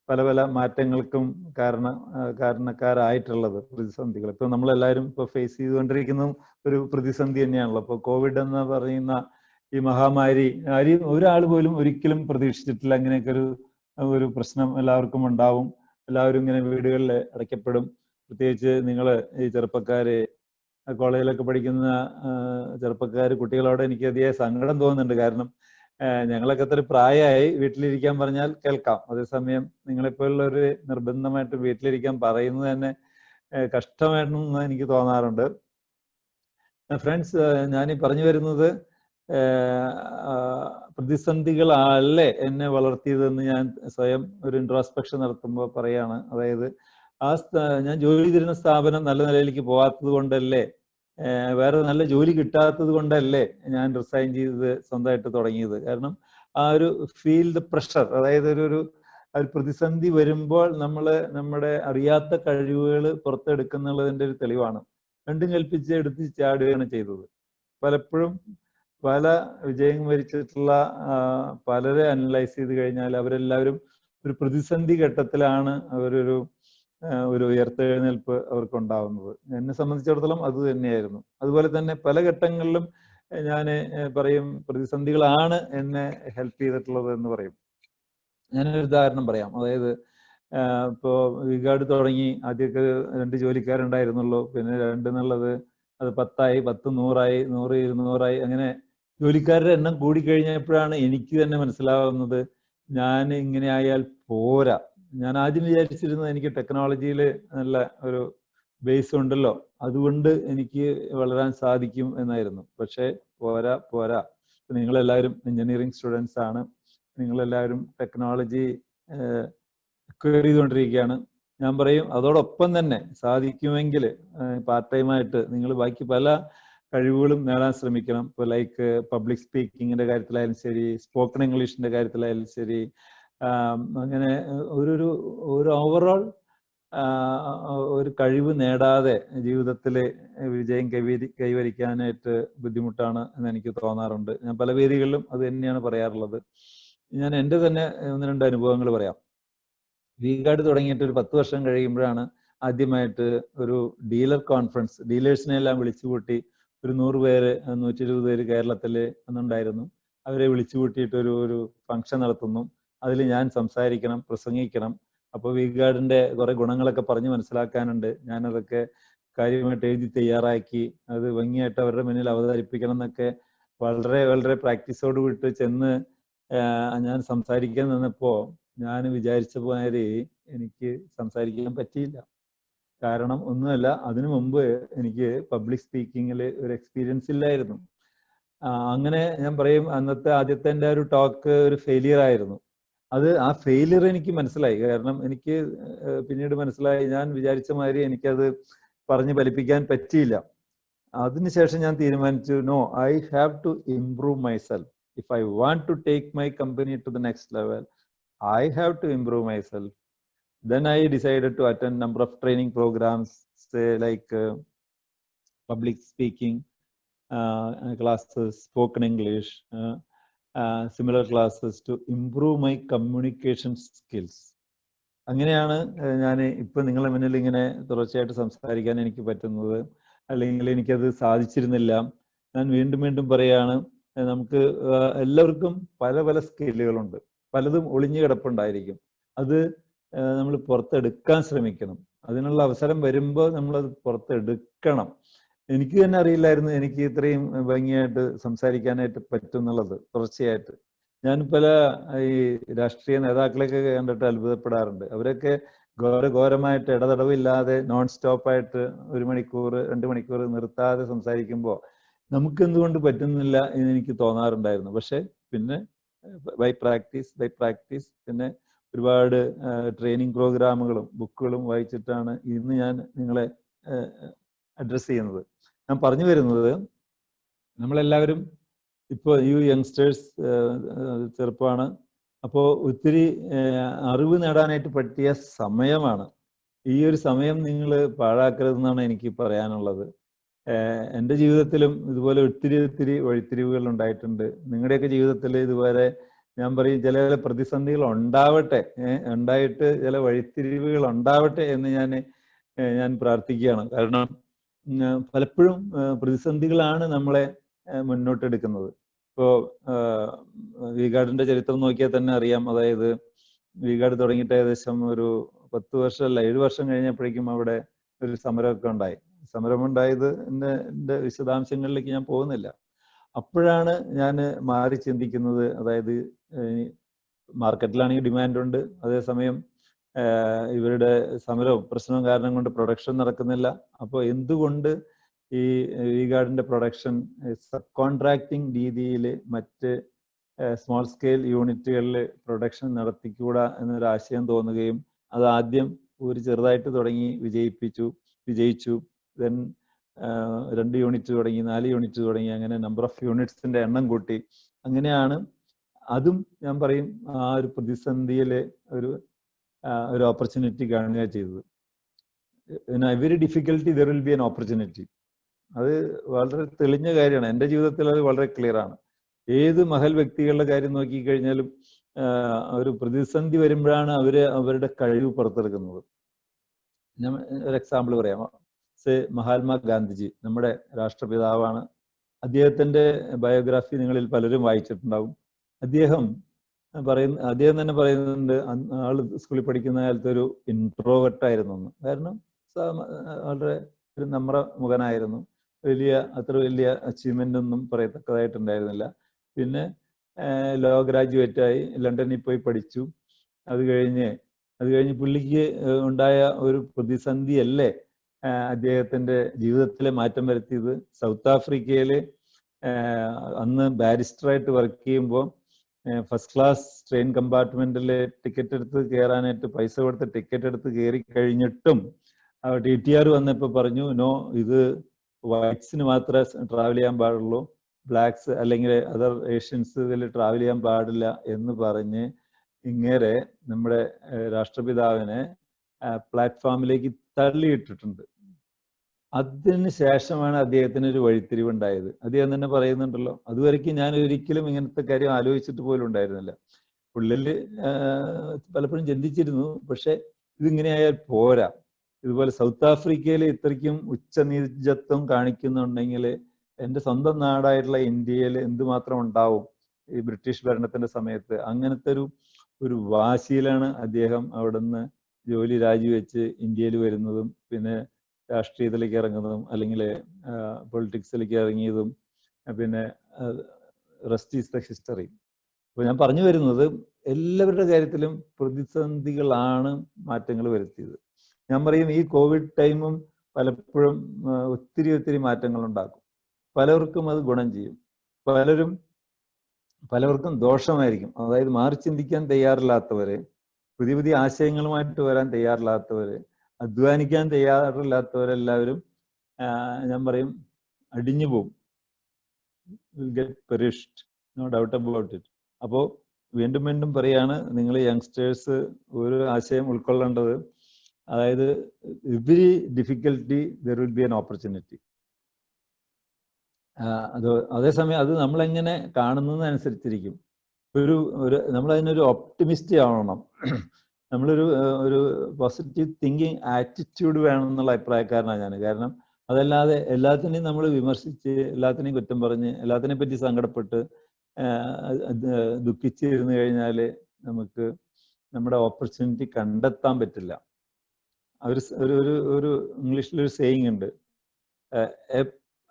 പല മാറ്റങ്ങൾക്കും കാരണക്കാരായിട്ടുള്ളത്. പ്രതിസന്ധികൾ ഇപ്പൊ നമ്മളെല്ലാവരും ഇപ്പൊ ഫേസ് ചെയ്തുകൊണ്ടിരിക്കുന്ന ഒരു പ്രതിസന്ധി തന്നെയാണല്ലോ. ഇപ്പൊ കോവിഡ് എന്ന് പറയുന്ന ഈ മഹാമാരി ഒരാൾ പോലും ഒരിക്കലും പ്രതീക്ഷിച്ചിട്ടില്ല. അങ്ങനെയൊക്കെ ഒരു പ്രശ്നം എല്ലാവർക്കും ഉണ്ടാവും. എല്ലാവരും ഇങ്ങനെ വീടുകളിൽ അടയ്ക്കപ്പെടും. പ്രത്യേകിച്ച് നിങ്ങൾ ഈ ചെറുപ്പക്കാര്, കോളേജിലൊക്കെ പഠിക്കുന്ന ചെറുപ്പക്കാർ, കുട്ടികളോട് എനിക്ക് അധികം സങ്കടം തോന്നുന്നുണ്ട്. കാരണം ഞങ്ങളൊക്കെ അത്ര പ്രായമായി വീട്ടിലിരിക്കാൻ പറഞ്ഞാൽ കേൾക്കാം. അതേസമയം നിങ്ങളെപ്പോലുള്ളവർ നിർബന്ധമായിട്ട് വീട്ടിലിരിക്കാൻ പറയുന്നത് തന്നെ കഷ്ടമാണെന്ന് എനിക്ക് തോന്നാറുണ്ട്. ഫ്രണ്ട്സ്, ഞാനീ പറഞ്ഞു വരുന്നത് പ്രതിസന്ധികളല്ലേ എന്നെ വളർത്തിയതെന്ന് ഞാൻ സ്വയം ഒരു ഇൻട്രോസ്പെക്ഷൻ നടത്തുമ്പോൾ പറയാണ്. അതായത് ഞാൻ ജോലി ചെയ്തിരുന്ന സ്ഥാപനം നല്ല നിലയിലേക്ക് പോകാത്തത് കൊണ്ടല്ലേ, വേറെ നല്ല ജോലി കിട്ടാത്തത് കൊണ്ടല്ലേ ഞാൻ റിസൈൻ ചെയ്തത്, സ്വന്തമായിട്ട് തുടങ്ങിയത്. കാരണം ആ ഒരു ഫീൽഡ് പ്രഷർ, അതായത് ഒരു പ്രതിസന്ധി വരുമ്പോൾ നമ്മുടെ അറിയാത്ത കഴിവുകൾ പുറത്തെടുക്കുന്നുള്ളതിൻ്റെ ഒരു തെളിവാണ്. രണ്ടും കൽപ്പിച്ച് എടുത്ത് ചാടുകയാണ് ചെയ്തത്. പലപ്പോഴും പല വിജയം വരിച്ചിട്ടുള്ള പലരെ അനലൈസ് ചെയ്ത് കഴിഞ്ഞാൽ അവരെല്ലാവരും ഒരു പ്രതിസന്ധി ഘട്ടത്തിലാണ് ഒരു ഉയർത്തെഴുന്നേൽപ്പ് അവർക്കുണ്ടാവുന്നത്. എന്നെ സംബന്ധിച്ചിടത്തോളം അത് തന്നെയായിരുന്നു. അതുപോലെ തന്നെ പല ഘട്ടങ്ങളിലും ഞാൻ പറയും പ്രതിസന്ധികളാണ് എന്നെ ഹെൽപ്പ് ചെയ്തിട്ടുള്ളത് എന്ന് പറയും. ഞാനൊരു ഉദാഹരണം പറയാം. അതായത് ഇപ്പോൾ V-Guard തുടങ്ങി ആദ്യമൊക്കെ 2 ജോലിക്കാരുണ്ടായിരുന്നുള്ളൂ. പിന്നെ 2 എന്നുള്ളത് അത് 10ആയി, 10 100ആയി, 100 200ആയി. അങ്ങനെ ജോലിക്കാരുടെ എണ്ണം കൂടിക്കഴിഞ്ഞപ്പോഴാണ് എനിക്ക് തന്നെ മനസ്സിലാവുന്നത് ഞാൻ ഇങ്ങനെ ആയാൽ പോരാ. ഞാൻ ആദ്യം വിചാരിച്ചിരുന്നത് എനിക്ക് ടെക്നോളജിയിൽ നല്ല ഒരു ബേസ് ഉണ്ടല്ലോ, അതുകൊണ്ട് എനിക്ക് വളരാൻ സാധിക്കും എന്നായിരുന്നു. പക്ഷേ പോരാ. നിങ്ങളെല്ലാവരും എഞ്ചിനീയറിംഗ് സ്റ്റുഡൻസ് ആണ്. നിങ്ങളെല്ലാവരും ടെക്നോളജി അക്വയർ ചെയ്തുകൊണ്ടിരിക്കുകയാണ്. ഞാൻ പറയും അതോടൊപ്പം തന്നെ സാധിക്കുമെങ്കിൽ പാർട്ട് ടൈമായിട്ട് നിങ്ങൾ ബാക്കി പല കഴിവുകളും നേടാൻ ശ്രമിക്കണം. ഇപ്പോൾ ലൈക്ക് പബ്ലിക് സ്പീക്കിങ്ങിന്റെ കാര്യത്തിലായാലും ശരി, സ്പോക്കൺ ഇംഗ്ലീഷിന്റെ കാര്യത്തിലായാലും ശരി, അങ്ങനെ ഒരു ഓവറോൾ ഒരു കഴിവ് നേടാതെ ജീവിതത്തിൽ വിജയം കൈവരിക്കാനായിട്ട് ബുദ്ധിമുട്ടാണ് എന്ന് എനിക്ക് തോന്നാറുണ്ട്. ഞാൻ പല വേദികളിലും അത് തന്നെയാണ് പറയാറുള്ളത്. ഞാൻ എൻ്റെ തന്നെ 1-2 അനുഭവങ്ങൾ പറയാം. V-Guard തുടങ്ങിയിട്ട് ഒരു 10 വർഷം കഴിയുമ്പോഴാണ് ആദ്യമായിട്ട് ഒരു ഡീലർ കോൺഫറൻസ്, ഡീലേഴ്സിനെ എല്ലാം വിളിച്ചുകൂട്ടി ഒരു 100 പേര് 120 പേര് കേരളത്തിൽ അന്നുണ്ടായിരുന്നു. അവരെ വിളിച്ചുകൂട്ടിയിട്ട് ഒരു ഫംഗ്ഷൻ നടത്തുന്നു. അതിൽ ഞാൻ സംസാരിക്കണം, പ്രസംഗിക്കണം. അപ്പോൾ V-Guardന്റെ കുറെ ഗുണങ്ങളൊക്കെ പറഞ്ഞ് മനസ്സിലാക്കാനുണ്ട്. ഞാനതൊക്കെ കാര്യമായിട്ട് എഴുതി തയ്യാറാക്കി അത് ഭംഗിയായിട്ട് അവരുടെ മുന്നിൽ അവതരിപ്പിക്കണം എന്നൊക്കെ വളരെ പ്രാക്ടീസോട് വിട്ട് ചെന്ന് ഞാൻ സംസാരിക്കാൻ നിന്നപ്പോൾ ഞാൻ വിചാരിച്ച മാതിരി എനിക്ക് സംസാരിക്കാൻ പറ്റിയില്ല. കാരണം ഒന്നുമല്ല, അതിനു മുമ്പ് എനിക്ക് പബ്ലിക് സ്പീക്കിങ്ങിൽ ഒരു എക്സ്പീരിയൻസ് ഇല്ലായിരുന്നു. അങ്ങനെ ഞാൻ പറയും, അന്നത്തെ ആദ്യത്തെ എൻ്റെ ഒരു ടോക്ക് ഒരു ഫെയിലിയർ ആയിരുന്നു. ആ ഫെയിലിയർ എനിക്ക് മനസ്സിലായി. കാരണം എനിക്ക് പിന്നീട് മനസ്സിലായി, ഞാൻ വിചാരിച്ച മാതിരി എനിക്കത് പറഞ്ഞ് ഫലിപ്പിക്കാൻ പറ്റിയില്ല. അതിനുശേഷം ഞാൻ തീരുമാനിച്ചു, no, I have to improve myself. If I want to take my company to the next level, I have to improve myself. Then I decided to attend number of training programs, say like public speaking classes, spoken English, similar classes to improve my communication skills. അങ്ങനെയാണ് ഞാൻ ഇപ്പം നിങ്ങളുടെ മുന്നിൽ ഇങ്ങനെ തുടർച്ചയായിട്ട് സംസാരിക്കാൻ എനിക്ക് പറ്റുന്നത്. അല്ലെങ്കിൽ എനിക്കത് സാധിച്ചിരുന്നില്ല. ഞാൻ വീണ്ടും വീണ്ടും പറയാണ്, നമുക്ക് എല്ലാവർക്കും പല പല സ്കില്ലുകളുണ്ട്. പലതും ഒളിഞ്ഞു കിടപ്പുണ്ടായിരിക്കും. അത് നമ്മൾ പുറത്തെടുക്കാൻ ശ്രമിക്കണം. അതിനുള്ള അവസരം വരുമ്പോൾ നമ്മളത് പുറത്തെടുക്കണം. എനിക്ക് തന്നെ അറിയില്ലായിരുന്നു എനിക്ക് ഇത്രയും ഭംഗിയായിട്ട് സംസാരിക്കാനായിട്ട് പറ്റും എന്നുള്ളത്. തുടർച്ചയായിട്ട് ഞാൻ പല ഈ രാഷ്ട്രീയ നേതാക്കളെയൊക്കെ കണ്ടിട്ട് അത്ഭുതപ്പെടാറുണ്ട്. അവരൊക്കെ ഘോരമായിട്ട് ഇടതടവില്ലാതെ നോൺ സ്റ്റോപ്പായിട്ട് 1 മണിക്കൂർ 2 മണിക്കൂർ നിർത്താതെ സംസാരിക്കുമ്പോൾ നമുക്ക് എന്തുകൊണ്ട് പറ്റുന്നില്ല എന്ന് എനിക്ക് തോന്നാറുണ്ടായിരുന്നു. പക്ഷെ പിന്നെ ബൈ പ്രാക്ടീസ് പിന്നെ ഒരുപാട് ട്രെയിനിങ് പ്രോഗ്രാമുകളും ബുക്കുകളും വായിച്ചിട്ടാണ് ഇന്ന് ഞാൻ നിങ്ങളെ അഡ്രസ്സ് ചെയ്യുന്നത്. ഞാൻ പറഞ്ഞു വരുന്നത്, നമ്മളെല്ലാവരും ഇപ്പോൾ ഈ യങ്സ്റ്റേഴ്സ് ചെറുപ്പമാണ്. അപ്പോൾ ഒത്തിരി അറിവ് നേടാനായിട്ട് പറ്റിയ സമയമാണ്. ഈ ഒരു സമയം നിങ്ങൾ പാഴാക്കരുതെന്നാണ് എനിക്ക് പറയാനുള്ളത്. എൻ്റെ ജീവിതത്തിലും ഇതുപോലെ ഒത്തിരി വഴിത്തിരിവുകൾ ഉണ്ടായിട്ടുണ്ട്. നിങ്ങളുടെയൊക്കെ ജീവിതത്തിൽ ഇതുപോലെ ഞാൻ പറയും, ചില പ്രതിസന്ധികൾ ഉണ്ടായിട്ട് ചില വഴിത്തിരിവുകൾ ഉണ്ടാവട്ടെ എന്ന് ഞാൻ പ്രാർത്ഥിക്കുകയാണ്. കാരണം പലപ്പോഴും പ്രതിസന്ധികളാണ് നമ്മളെ മുന്നോട്ടെടുക്കുന്നത്. ഇപ്പോൾ വി-ഗാർഡിന്റെ ചരിത്രം നോക്കിയാൽ തന്നെ അറിയാം. അതായത് വി-ഗാർഡ് തുടങ്ങിയിട്ട് ഏകദേശം ഒരു 10 വർഷമല്ല 7 വർഷം കഴിഞ്ഞപ്പോഴേക്കും അവിടെ ഒരു സമരമൊക്കെ ഉണ്ടായി. സമരമുണ്ടായത് എൻ്റെ വിശദാംശങ്ങളിലേക്ക് ഞാൻ പോകുന്നില്ല. അപ്പോഴാണ് ഞാൻ മാറി ചിന്തിക്കുന്നത്. അതായത് മാർക്കറ്റിലാണെങ്കിൽ ഡിമാൻഡുണ്ട്, അതേസമയം ഇവരുടെ സമരവും പ്രശ്നവും കാരണം കൊണ്ട് പ്രൊഡക്ഷൻ നടക്കുന്നില്ല. അപ്പോൾ എന്തുകൊണ്ട് ഈ വി-ഗാർഡിന്റെ പ്രൊഡക്ഷൻ സബ് കോൺട്രാക്ടിങ് രീതിയിൽ മറ്റ് സ്മോൾ സ്കെയിൽ യൂണിറ്റുകളിൽ പ്രൊഡക്ഷൻ നടത്തിക്കൂടാ എന്നൊരു ആശയം തോന്നുകയും അത് ആദ്യം ഒരു ചെറുതായിട്ട് തുടങ്ങി വിജയിച്ചു. ദെൻ 2 യൂണിറ്റ് തുടങ്ങി, 4 യൂണിറ്റ് തുടങ്ങി, അങ്ങനെ നമ്പർ ഓഫ് യൂണിറ്റ്സിന്റെ എണ്ണം കൂട്ടി. അങ്ങനെയാണ് അതും ഞാൻ പറയും ആ ഒരു പ്രതിസന്ധിയിലെ ഒരു ഓപ്പർച്യൂണിറ്റി കാണുക ചെയ്തത്. In every difficulty there will be an opportunity. അത് വളരെ തെളിഞ്ഞ കാര്യമാണ്. എൻ്റെ ജീവിതത്തിൽ അത് വളരെ ക്ലിയർ ആണ്. ഏത് മഹൽ വ്യക്തികളുടെ കാര്യം നോക്കിക്കഴിഞ്ഞാലും ഒരു പ്രതിസന്ധി വരുമ്പോഴാണ് അവരുടെ കഴിവ് പുറത്തെടുക്കുന്നത്. ഞാൻ ഒരു എക്സാമ്പിൾ പറയാം. മഹാത്മാഗാന്ധിജി നമ്മുടെ രാഷ്ട്രപിതാവാണ്. അദ്ദേഹത്തിന്റെ ബയോഗ്രാഫി നിങ്ങളിൽ പലരും വായിച്ചിട്ടുണ്ടാവും. അദ്ദേഹം തന്നെ പറയുന്നുണ്ട്, ആള് സ്കൂളിൽ പഠിക്കുന്ന കാലത്ത് ഒരു ഇൻട്രോവേർട്ടായിരുന്നു എന്ന്. കാരണം വളരെ ഒരു നമ്ര മുഖനായിരുന്നു. അത്ര വലിയ അച്ചീവ്മെന്റ് ഒന്നും പറയത്തക്കതായിട്ടുണ്ടായിരുന്നില്ല. പിന്നെ ലോ ഗ്രാജുവേറ്റ് ആയി ലണ്ടനിൽ പോയി പഠിച്ചു. അത് കഴിഞ്ഞ് പുള്ളിക്ക് ഉണ്ടായ ഒരു പ്രതിസന്ധി അല്ലേ അദ്ദേഹത്തിന്റെ ജീവിതത്തിലെ മാറ്റം വരുത്തിയത്. സൗത്ത് ആഫ്രിക്കയിൽ അന്ന് ബാരിസ്റ്ററായിട്ട് വർക്ക് ചെയ്യുമ്പോൾ ഫസ്റ്റ് ക്ലാസ് ട്രെയിൻ കമ്പാർട്ട്മെന്റിൽ ടിക്കറ്റ് എടുത്ത് കയറാനായിട്ട് പൈസ കൊടുത്ത് ടിക്കറ്റ് എടുത്ത് കയറി കഴിഞ്ഞിട്ടും TTR വന്നപ്പോൾ പറഞ്ഞു, നോ, ഇത് വൈറ്റ്സിന് മാത്രമേ ട്രാവൽ ചെയ്യാൻ പാടുള്ളൂ, ബ്ലാക്സ് അല്ലെങ്കിൽ അതർ ഏഷ്യൻസ് ഇതിൽ ട്രാവൽ ചെയ്യാൻ പാടില്ല എന്ന് പറഞ്ഞ് ഇങ്ങേരെ നമ്മുടെ രാഷ്ട്രപിതാവിനെ പ്ലാറ്റ്ഫോമിലേക്ക് തള്ളിയിട്ടിട്ടുണ്ട്. അതിന് ശേഷമാണ് അദ്ദേഹത്തിന് ഒരു വഴിത്തിരിവുണ്ടായത്. അദ്ദേഹം തന്നെ പറയുന്നുണ്ടല്ലോ, അതുവരെയ്ക്കും ഞാൻ ഒരിക്കലും ഇങ്ങനത്തെ കാര്യം ആലോചിച്ചിട്ട് പോലും ഉണ്ടായിരുന്നില്ല. ഉള്ളിൽ പലപ്പോഴും ചിന്തിച്ചിരുന്നു, പക്ഷെ ഇതിങ്ങനെയായാൽ പോരാ. ഇതുപോലെ സൗത്ത് ആഫ്രിക്കയിൽ ഇത്രയ്ക്കും ഉച്ചനീചത്വം കാണിക്കുന്നുണ്ടെങ്കിൽ എൻ്റെ സ്വന്തം നാടായിട്ടുള്ള ഇന്ത്യയിൽ എന്തുമാത്രം ഉണ്ടാവും ഈ ബ്രിട്ടീഷ് ഭരണത്തിന്റെ സമയത്ത്. അങ്ങനത്തെ ഒരു വാശിയിലാണ് അദ്ദേഹം അവിടുന്ന് ജോലി രാജിവെച്ച് ഇന്ത്യയിൽ വരുന്നതും പിന്നെ രാഷ്ട്രീയത്തിലേക്ക് ഇറങ്ങുന്നതും അല്ലെങ്കിൽ പൊളിറ്റിക്സിലേക്ക് ഇറങ്ങിയതും. പിന്നെ റെസ്റ്റ് ഈസ് ദ ഹിസ്റ്ററി. അപ്പോൾ ഞാൻ പറഞ്ഞു വരുന്നത്, എല്ലാവരുടെ കാര്യത്തിലും പ്രതിസന്ധികളാണ് മാറ്റങ്ങൾ വരുത്തിയത്. ഞാൻ പറയും ഈ കോവിഡ് ടൈമും പലപ്പോഴും ഒത്തിരി മാറ്റങ്ങൾ ഉണ്ടാക്കും. പലർക്കും അത് ഗുണം ചെയ്യും, പലവർക്കും ദോഷമായിരിക്കും. അതായത് മാറി ചിന്തിക്കാൻ തയ്യാറില്ലാത്തവരെ, പുതിയ ആശയങ്ങളുമായിട്ട് വരാൻ തയ്യാറില്ലാത്തവരെ, അധ്വാനിക്കാൻ തയ്യാറില്ലാത്തവരെല്ലാവരും ഞാൻ പറയും അടിഞ്ഞു പോകും. will get perished, no doubt about it. അപ്പോൾ വീണ്ടും പറയാണ്, നിങ്ങൾ യങ്സ്റ്റേഴ്സ് ഒരു ആശയം ഉൾക്കൊള്ളേണ്ടത്, അതായത് every difficulty there will be an opportunity. അതേസമയം അത് നമ്മളെങ്ങനെ കാണുന്നതനുസരിച്ചിരിക്കും. നമ്മളതിനൊരു ഒപ്റ്റിമിസ്റ്റ് ആവണം. നമ്മളൊരു പോസിറ്റീവ് തിങ്കിങ് ആറ്റിറ്റ്യൂഡ് വേണം എന്നുള്ള അഭിപ്രായക്കാരനാണ് ഞാൻ. കാരണം അതല്ലാതെ എല്ലാത്തിനെയും നമ്മൾ വിമർശിച്ച്, എല്ലാത്തിനെയും കുറ്റം പറഞ്ഞ്, എല്ലാത്തിനെ പറ്റി സങ്കടപ്പെട്ട് ദുഃഖിച്ചിരുന്നു കഴിഞ്ഞാൽ നമുക്ക് നമ്മുടെ ഓപ്പർച്യൂണിറ്റി കണ്ടെത്താൻ പറ്റില്ല. ഒരു ഇംഗ്ലീഷിലൊരു സേയിങ് ഉണ്ട്,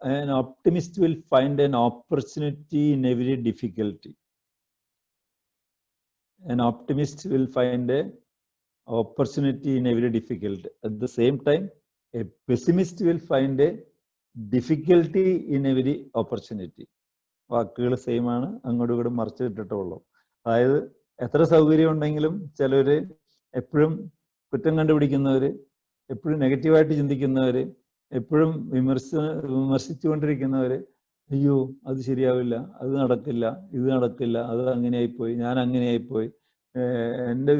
an optimist will find an opportunity in every difficulty. An optimist will find an opportunity in every difficulty. At the same time, a pessimist will find a difficulty in every opportunity. വാക്കുകൾ same ആണ്, അങ്ങോട്ടും ഇങ്ങോട്ടും മറിച്ച് ഇട്ടിട്ടുള്ളൂ. അതായത് എത്ര സൗകര്യം ഉണ്ടെങ്കിലും ചിലര് എപ്പോഴും കുറ്റം കണ്ടുപിടിക്കുന്നവര്, എപ്പോഴും നെഗറ്റീവായിട്ട് ചിന്തിക്കുന്നവര്, എപ്പോഴും വിമർശിച്ചുകൊണ്ടിരിക്കുന്നവര്, അയ്യോ അത് ശരിയാവില്ല, അത് നടക്കില്ല, ഇത് നടക്കില്ല, അത് അങ്ങനെയായിപ്പോയി, ഞാൻ അങ്ങനെയായിപ്പോയി. എൻ്റെ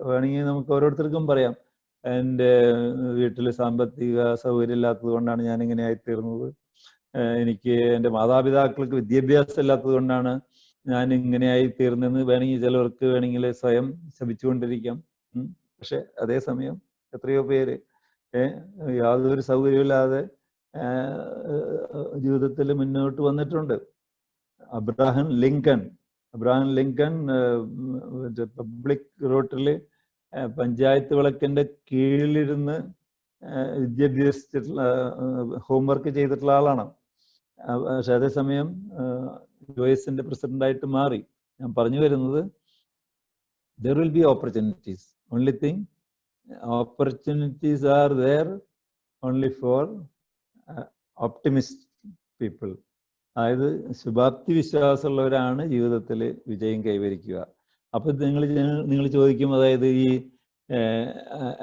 വേണമെങ്കിൽ നമുക്ക് ഓരോരുത്തർക്കും പറയാം, എൻ്റെ വീട്ടിൽ സാമ്പത്തിക സൗകര്യം ഇല്ലാത്തത് കൊണ്ടാണ് ഞാൻ ഇങ്ങനെ ആയിത്തീർന്നത്, എനിക്ക് എൻ്റെ മാതാപിതാക്കൾക്ക് വിദ്യാഭ്യാസം ഇല്ലാത്തത് കൊണ്ടാണ് ഞാൻ ഇങ്ങനെയായി തീർന്നെന്ന് ചിലവർക്ക് വേണമെങ്കിൽ സ്വയം ശപിച്ചുകൊണ്ടിരിക്കാം. പക്ഷെ അതേസമയം എത്രയോ പേര് യാതൊരു സൗകര്യമില്ലാതെ ജീവിതത്തിൽ മുന്നോട്ട് വന്നിട്ടുണ്ട്. അബ്രഹാം ലിങ്കൺ പബ്ലിക് റോട്ടില് പഞ്ചായത്ത് വിളക്കിന്റെ കീഴിലിരുന്ന് വിദ്യാഭ്യസിച്ചിട്ടുള്ള ഹോംവർക്ക് ചെയ്തിട്ടുള്ള ആളാണ്. പക്ഷെ അതേസമയം US-ന്റെ പ്രസിഡന്റായിട്ട് മാറി. ഞാൻ പറഞ്ഞു വരുന്നത്, there will be opportunities. Only thing, opportunities are there only for optimist people. അതായത് ശുഭാപ്തി വിശ്വാസമുള്ളവരാണ് ജീവിതത്തിൽ വിജയം കൈവരിക്കുക. അപ്പൊ നിങ്ങൾ ചോദിക്കും, അതായത് ഈ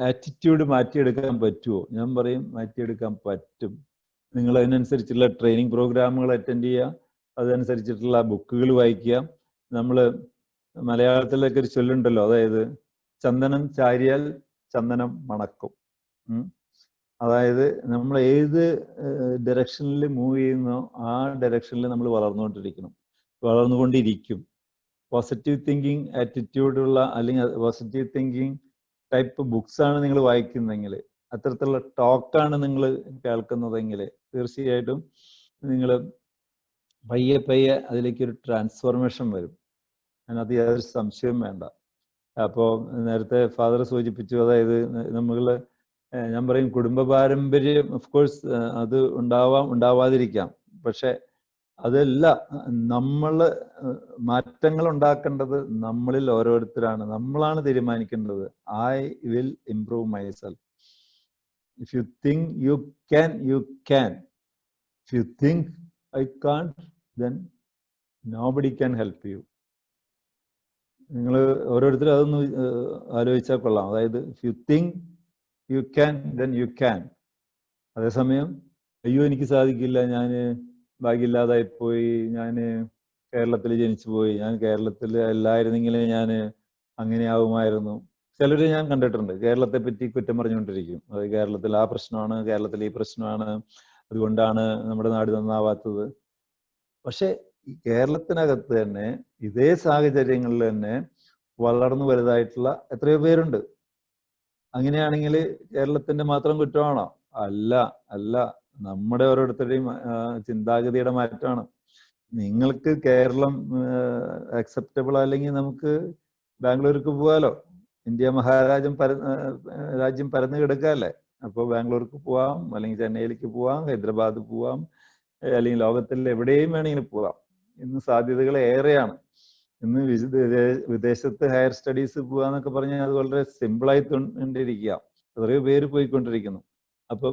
ആറ്റിറ്റ്യൂഡ് മാറ്റിയെടുക്കാൻ പറ്റുമോ? ഞാൻ പറയും മാറ്റിയെടുക്കാൻ പറ്റും. നിങ്ങൾ അതിനനുസരിച്ചുള്ള ട്രെയിനിങ് പ്രോഗ്രാമുകൾ അറ്റൻഡ് ചെയ്യുക, അതനുസരിച്ചിട്ടുള്ള ബുക്കുകൾ വായിക്കുക. നമ്മൾ മലയാളത്തിലൊക്കെ ഒരു ചൊല്ലുണ്ടല്ലോ, അതായത് ചന്ദനം ചാരിയാൽ ചന്ദനം മണക്കും. അതായത് നമ്മൾ ഏത് ഡയറക്ഷനിൽ മൂവ് ചെയ്യുന്നോ ആ ഡയറക്ഷനിൽ നമ്മൾ വളർന്നുകൊണ്ടിരിക്കും. പോസിറ്റീവ് തിങ്കിങ് ആറ്റിറ്റ്യൂഡുള്ള അല്ലെങ്കിൽ പോസിറ്റീവ് തിങ്കിങ് ടൈപ്പ് ബുക്സ് ആണ് നിങ്ങൾ വായിക്കുന്നതെങ്കിൽ, അത്തരത്തിലുള്ള ടോക്കാണ് നിങ്ങൾ കേൾക്കുന്നതെങ്കിൽ, തീർച്ചയായിട്ടും നിങ്ങൾ പയ്യെ അതിലേക്കൊരു ട്രാൻസ്ഫോർമേഷൻ വരും. അതിനകത്ത് യാതൊരു സംശയവും വേണ്ട. അപ്പോൾ നേരത്തെ ഫാദർ സൂചിപ്പിച്ചു, അതായത് ഞാൻ പറയും കുടുംബ പാരമ്പര്യം ഓഫ് കോഴ്സ് അത് ഉണ്ടാവാതിരിക്കാം. പക്ഷെ അതല്ല, നമ്മൾ മാറ്റങ്ങൾ ഉണ്ടാക്കേണ്ടത് നമ്മളിൽ ഓരോരുത്തരാണ്. നമ്മളാണ് തീരുമാനിക്കേണ്ടത്. I will improve myself. If you think you can, you can. If you think I can't, then nobody can help you. നിങ്ങൾ ഓരോരുത്തരും അതൊന്ന് ആലോചിച്ചാൽ കൊള്ളാം. അതായത് if you think you can, then you can. അതേസമയം അയ്യോ എനിക്ക് സാധിക്കില്ല, ഞാൻ ഭാഗ്യമില്ലാതായിപ്പോയി, ഞാൻ കേരളത്തിൽ ജനിച്ചു പോയി, ഞാൻ കേരളത്തിൽ അല്ലായിരുന്നെങ്കിൽ ഞാൻ അങ്ങനെ ആവുമായിരുന്നു. ചിലർ ഞാൻ കണ്ടിട്ടുണ്ട് കേരളത്തെ പറ്റി കുറ്റം പറഞ്ഞുകൊണ്ടിരിക്കും. അതായത് കേരളത്തിൽ ആ പ്രശ്നമാണ്, കേരളത്തിൽ ഈ പ്രശ്നമാണ്, അതുകൊണ്ടാണ് നമ്മുടെ നാട് നന്നാവാത്തത്. പക്ഷെ ഈ കേരളത്തിനകത്ത് തന്നെ ഇതേ സാഹചര്യങ്ങളിൽ തന്നെ വളർന്നു വലുതായിട്ടുള്ള എത്രയോ പേരുണ്ട്. അങ്ങനെയാണെങ്കിൽ കേരളത്തിന്റെ മാത്രം കുറ്റമാണോ? അല്ല, നമ്മുടെ ഓരോരുത്തരുടെയും ചിന്താഗതിയുടെ മാറ്റമാണ്. നിങ്ങൾക്ക് കേരളം അക്സെപ്റ്റബിൾ അല്ലെങ്കിൽ നമുക്ക് ബാംഗ്ലൂർക്ക് പോകാലോ. ഇന്ത്യ രാജ്യം പരന്നു കിടക്കാല്ലേ. അപ്പോൾ ബാംഗ്ലൂർക്ക് പോവാം, അല്ലെങ്കിൽ ചെന്നൈയിലേക്ക് പോവാം, ഹൈദരാബാദ് പോവാം, അല്ലെങ്കിൽ ലോകത്തിൽ എവിടെയും വേണമെങ്കിലും പോവാം. ഇന്ന് സാധ്യതകൾ ഏറെയാണ്. ഇന്ന് വിദേശത്ത് ഹയർ സ്റ്റഡീസ് പോവാന്നൊക്കെ പറഞ്ഞാൽ അത് വളരെ സിമ്പിളായി കൊണ്ടിരിക്കുക. എത്രയോ പേര് പോയിക്കൊണ്ടിരിക്കുന്നു. അപ്പൊ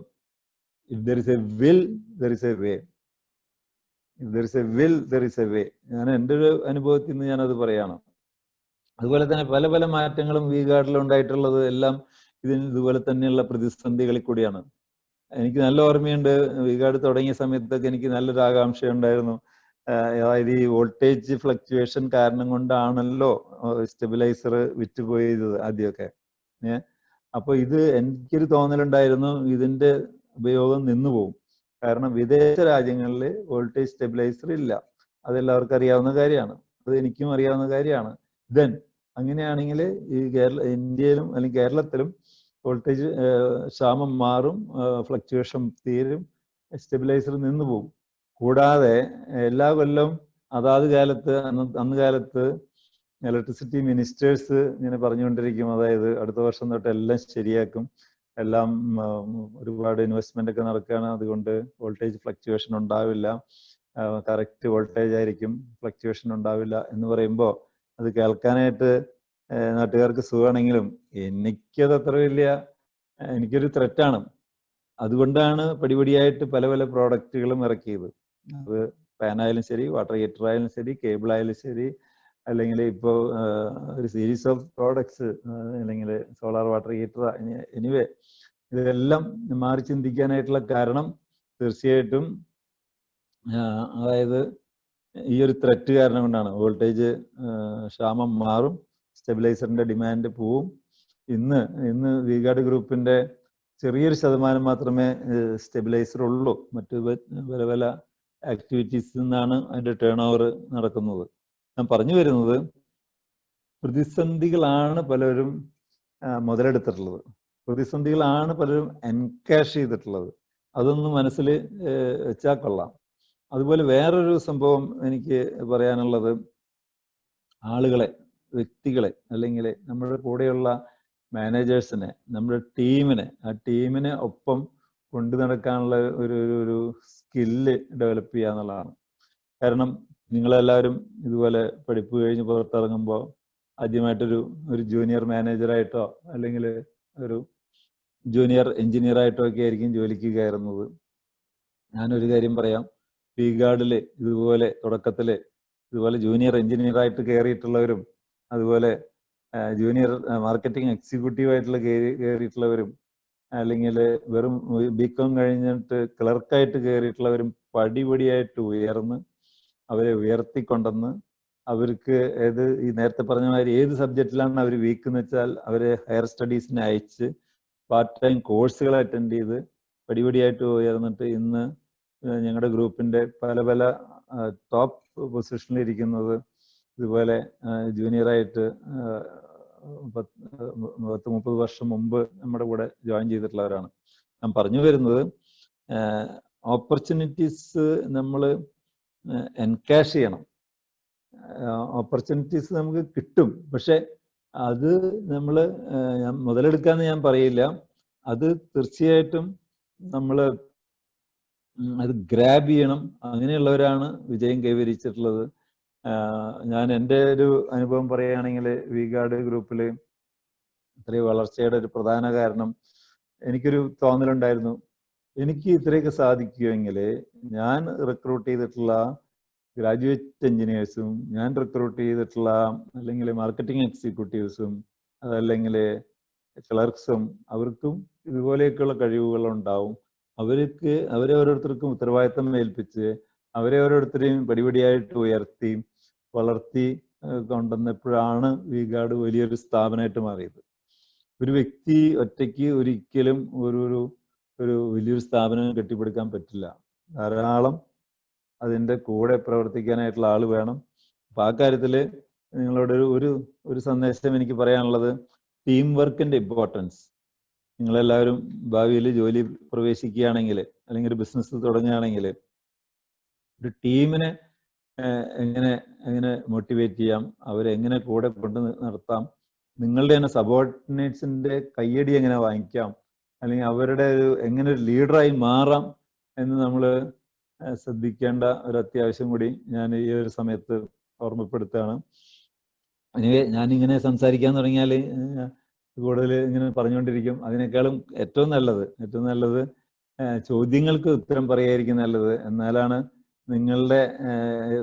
if there is a will, there is a way. If there is a will, there is a way. ഞാൻ എൻ്റെ ഒരു അനുഭവത്തിൽ നിന്ന് ഞാനത് പറയാണ്. അതുപോലെ തന്നെ പല പല മാറ്റങ്ങളും V-Guardൽ ഉണ്ടായിട്ടുള്ളത് എല്ലാം ഇതുപോലെ തന്നെയുള്ള പ്രതിസന്ധികളിൽ കൂടിയാണ്. എനിക്ക് നല്ല ഓർമ്മയുണ്ട്, V-Guard തുടങ്ങിയ സമയത്തൊക്കെ എനിക്ക് നല്ലൊരു ആകാംക്ഷ ഉണ്ടായിരുന്നു. അതായത് ഈ വോൾട്ടേജ് ഫ്ലക്ച്വേഷൻ കാരണം കൊണ്ടാണല്ലോ സ്റ്റെബിലൈസർ വിറ്റുപോയത് ആദ്യമൊക്കെ. അപ്പൊ ഇത് എനിക്കൊരു തോന്നലുണ്ടായിരുന്നു, ഇതിന്റെ ഉപയോഗം നിന്നുപോകും. കാരണം വിദേശ രാജ്യങ്ങളിൽ വോൾട്ടേജ് സ്റ്റെബിലൈസർ ഇല്ല. അതെല്ലാവർക്കും അറിയാവുന്ന കാര്യമാണ്, അത് എനിക്കും അറിയാവുന്ന കാര്യമാണ്. ദെൻ അങ്ങനെയാണെങ്കിൽ ഈ ഇന്ത്യയിലും അല്ലെങ്കിൽ കേരളത്തിലും വോൾട്ടേജ് ക്ഷാമം മാറും, ഫ്ലക്ച്വേഷൻ തീരും, സ്റ്റെബിലൈസർ നിന്നു പോകും. കൂടാതെ എല്ലാ കൊല്ലവും അതാത് കാലത്ത് അന്ന് കാലത്ത് ഇലക്ട്രിസിറ്റി മിനിസ്റ്റേഴ്സ് ഇങ്ങനെ പറഞ്ഞുകൊണ്ടിരിക്കും, അതായത് അടുത്ത വർഷം തൊട്ട് എല്ലാം ശരിയാക്കും, എല്ലാം ഒരുപാട് ഇൻവെസ്റ്റ്മെന്റ് ഒക്കെ നടക്കുകയാണ്, അതുകൊണ്ട് വോൾട്ടേജ് ഫ്ലക്ച്വേഷൻ ഉണ്ടാവില്ല, കറക്റ്റ് വോൾട്ടേജ് ആയിരിക്കും, ഫ്ലക്ച്വേഷൻ ഉണ്ടാവില്ല എന്ന് പറയുമ്പോൾ അത് കേൾക്കാനായിട്ട് നാട്ടുകാർക്ക് സുഖമാണെങ്കിലും എനിക്കത് അത്ര വലിയ, എനിക്കൊരു ത്രെറ്റാണ്. അതുകൊണ്ടാണ് പടിപടിയായിട്ട് പല പല പ്രോഡക്റ്റുകളും ഇറക്കിയത്. അത് ഫാനായാലും ശരി, വാട്ടർ ഹീറ്റർ ആയാലും ശരി, കേബിൾ ആയാലും ശരി, അല്ലെങ്കിൽ ഇപ്പോൾ ഒരു സീരീസ് ഓഫ് പ്രോഡക്ട്സ്, അല്ലെങ്കിൽ സോളാർ വാട്ടർ ഹീറ്റർ, എനിവേ ഇതെല്ലാം മാറി ചിന്തിക്കാനായിട്ടുള്ള കാരണം തീർച്ചയായിട്ടും അതായത് ഈ ഒരു ത്രെറ്റ് കാരണം കൊണ്ടാണ്. വോൾട്ടേജ് ക്ഷാമം മാറും, സ്റ്റെബിലൈസറിന്റെ ഡിമാൻഡ് പോവും. ഇന്ന് V-Guard ഗ്രൂപ്പിന്റെ ചെറിയൊരു ശതമാനം മാത്രമേ സ്റ്റെബിലൈസർ ഉള്ളൂ. മറ്റു പല പല ആക്ടിവിറ്റീസിൽ നിന്നാണ് അതിന്റെ ടേൺ ഓവർ നടക്കുന്നത്. ഞാൻ പറഞ്ഞു വരുന്നത്, പ്രതിസന്ധികളാണ് പലരും മുതലെടുത്തിട്ടുള്ളത്, പ്രതിസന്ധികളാണ് പലരും എൻകാഷ് ചെയ്തിട്ടുള്ളത്. അതൊന്ന് മനസ്സിൽ വെച്ചാൽ കൊള്ളാം. അതുപോലെ വേറൊരു സംഭവം എനിക്ക് പറയാനുള്ളത്, ആളുകളെ, വ്യക്തികളെ, അല്ലെങ്കിൽ നമ്മുടെ കൂടെയുള്ള മാനേജേഴ്സിനെ, നമ്മുടെ ആ ടീമിനെ ഒപ്പം കൊണ്ടു നടക്കാനുള്ള ഒരു സ്കില്ല് ഡെവലപ്പ് ചെയ്യുക എന്നുള്ളതാണ്. കാരണം നിങ്ങളെല്ലാവരും ഇതുപോലെ പഠിപ്പ് കഴിഞ്ഞ് പുറത്തിറങ്ങുമ്പോൾ ആദ്യമായിട്ടൊരു ജൂനിയർ മാനേജറായിട്ടോ അല്ലെങ്കിൽ ഒരു ജൂനിയർ എഞ്ചിനീയർ ആയിട്ടോ ഒക്കെ ആയിരിക്കും ജോലിക്ക് കയറുന്നത്. ഞാനൊരു കാര്യം പറയാം, V-Guardൽ ഇതുപോലെ തുടക്കത്തിൽ ഇതുപോലെ ജൂനിയർ എഞ്ചിനീയർ ആയിട്ട് കയറിയിട്ടുള്ളവരും, അതുപോലെ ജൂനിയർ മാർക്കറ്റിംഗ് എക്സിക്യൂട്ടീവ് ആയിട്ടുള്ള കയറിയിട്ടുള്ളവരും, അല്ലെങ്കിൽ വെറും BCom കഴിഞ്ഞിട്ട് ക്ലർക്കായിട്ട് കയറിയിട്ടുള്ളവരും പടിപടിയായിട്ട് ഉയർന്ന് അവരെ ഉയർത്തിക്കൊണ്ടെന്ന് അവർക്ക് ഈ നേരത്തെ പറഞ്ഞ മാതിരി ഏത് സബ്ജക്റ്റിലാണ് അവർ വീക്ക് എന്ന് വെച്ചാൽ അവരെ ഹയർ സ്റ്റഡീസിനെ അയച്ച് പാർട്ട് ടൈം കോഴ്സുകൾ അറ്റൻഡ് ചെയ്ത് പടിപടിയായിട്ട് ഉയർന്നിട്ട് ഇന്ന് ഞങ്ങളുടെ ഗ്രൂപ്പിന്റെ പല പല ടോപ്പ് പൊസിഷനിൽ ഇരിക്കുന്നത് ഇതുപോലെ ജൂനിയറായിട്ട് 10-30 വർഷം മുമ്പ് നമ്മുടെ കൂടെ ജോയിൻ ചെയ്തിട്ടുള്ളവരാണ്. ഞാൻ പറഞ്ഞു വരുന്നത്, ഓപ്പർച്യൂണിറ്റീസ് നമ്മൾ എൻകാഷ് ചെയ്യണം. ഓപ്പർച്യൂണിറ്റീസ് നമുക്ക് കിട്ടും, പക്ഷെ അത് നമ്മൾ മുതലെടുക്കാന്ന് ഞാൻ പറയില്ല. അത് തീർച്ചയായിട്ടും നമ്മൾ അത് ഗ്രാബ് ചെയ്യണം. അങ്ങനെയുള്ളവരാണ് വിജയം കൈവരിച്ചിട്ടുള്ളത്. ഞാൻ എൻ്റെ ഒരു അനുഭവം പറയുകയാണെങ്കിൽ V-Guard ഗ്രൂപ്പിൽ ഇത്രയും വളർച്ചയുടെ ഒരു പ്രധാന കാരണം എനിക്കൊരു തോന്നലുണ്ടായിരുന്നു, എനിക്ക് ഇത്രയൊക്കെ സാധിക്കുമെങ്കിൽ ഞാൻ റിക്രൂട്ട് ചെയ്തിട്ടുള്ള ഗ്രാജുവേറ്റ് എഞ്ചിനീയേഴ്സും, ഞാൻ റിക്രൂട്ട് ചെയ്തിട്ടുള്ള അല്ലെങ്കിൽ മാർക്കറ്റിംഗ് എക്സിക്യൂട്ടീവ്സും, അതല്ലെങ്കിൽ ക്ലർക്സും, അവർക്കും ഇതുപോലെയൊക്കെയുള്ള കഴിവുകളുണ്ടാവും. അവരെ ഓരോരുത്തർക്കും ഉത്തരവാദിത്തം ഏൽപ്പിച്ച് അവരെ ഓരോരുത്തരെയും പടിപടിയായിട്ട് ഉയർത്തി വളർത്തി കൊണ്ടുവന്നപ്പോഴാണ് V-Guard വലിയൊരു സ്ഥാപനമായിട്ട് മാറിയത്. ഒരു വ്യക്തി ഒറ്റയ്ക്ക് ഒരിക്കലും ഒരു വലിയൊരു സ്ഥാപനം കെട്ടിപ്പടുക്കാൻ പറ്റില്ല. ധാരാളം അതിൻ്റെ കൂടെ പ്രവർത്തിക്കാനായിട്ടുള്ള ആൾ വേണം. അപ്പൊ ആ കാര്യത്തിൽ നിങ്ങളോട് ഒരു സന്ദേശം എനിക്ക് പറയാനുള്ളത്, ടീം വർക്കിന്റെ ഇമ്പോർട്ടൻസ്. നിങ്ങളെല്ലാവരും ഭാവിയിൽ ജോലി പ്രവേശിക്കുകയാണെങ്കിൽ അല്ലെങ്കിൽ ഒരു ബിസിനസ് തുടങ്ങുകയാണെങ്കിൽ ഒരു ടീമിനെ എങ്ങനെ മോട്ടിവേറ്റ് ചെയ്യാം, അവരെ എങ്ങനെ കൂടെ കൊണ്ട് നടത്താം, നിങ്ങളുടെ തന്നെ സബോർഡിനേറ്റ്സിന്റെ കയ്യടി എങ്ങനെ വാങ്ങിക്കാം, അല്ലെങ്കിൽ അവരുടെ എങ്ങനെ ഒരു ലീഡറായി മാറാം എന്ന് നമ്മൾ ശ്രദ്ധിക്കേണ്ട ഒരു അത്യാവശ്യം കൂടി ഞാൻ ഈ ഒരു സമയത്ത് ഓർമ്മപ്പെടുത്തുകയാണ്. എനിവേ ഞാനിങ്ങനെ സംസാരിക്കാൻ തുടങ്ങിയാൽ കൂടുതൽ ഇങ്ങനെ പറഞ്ഞുകൊണ്ടിരിക്കും. അതിനേക്കാളും ഏറ്റവും നല്ലത് ചോദ്യങ്ങൾക്ക് ഉത്തരം പറയായിരിക്കും നല്ലത്. എന്നാലാണ് നിങ്ങളുടെ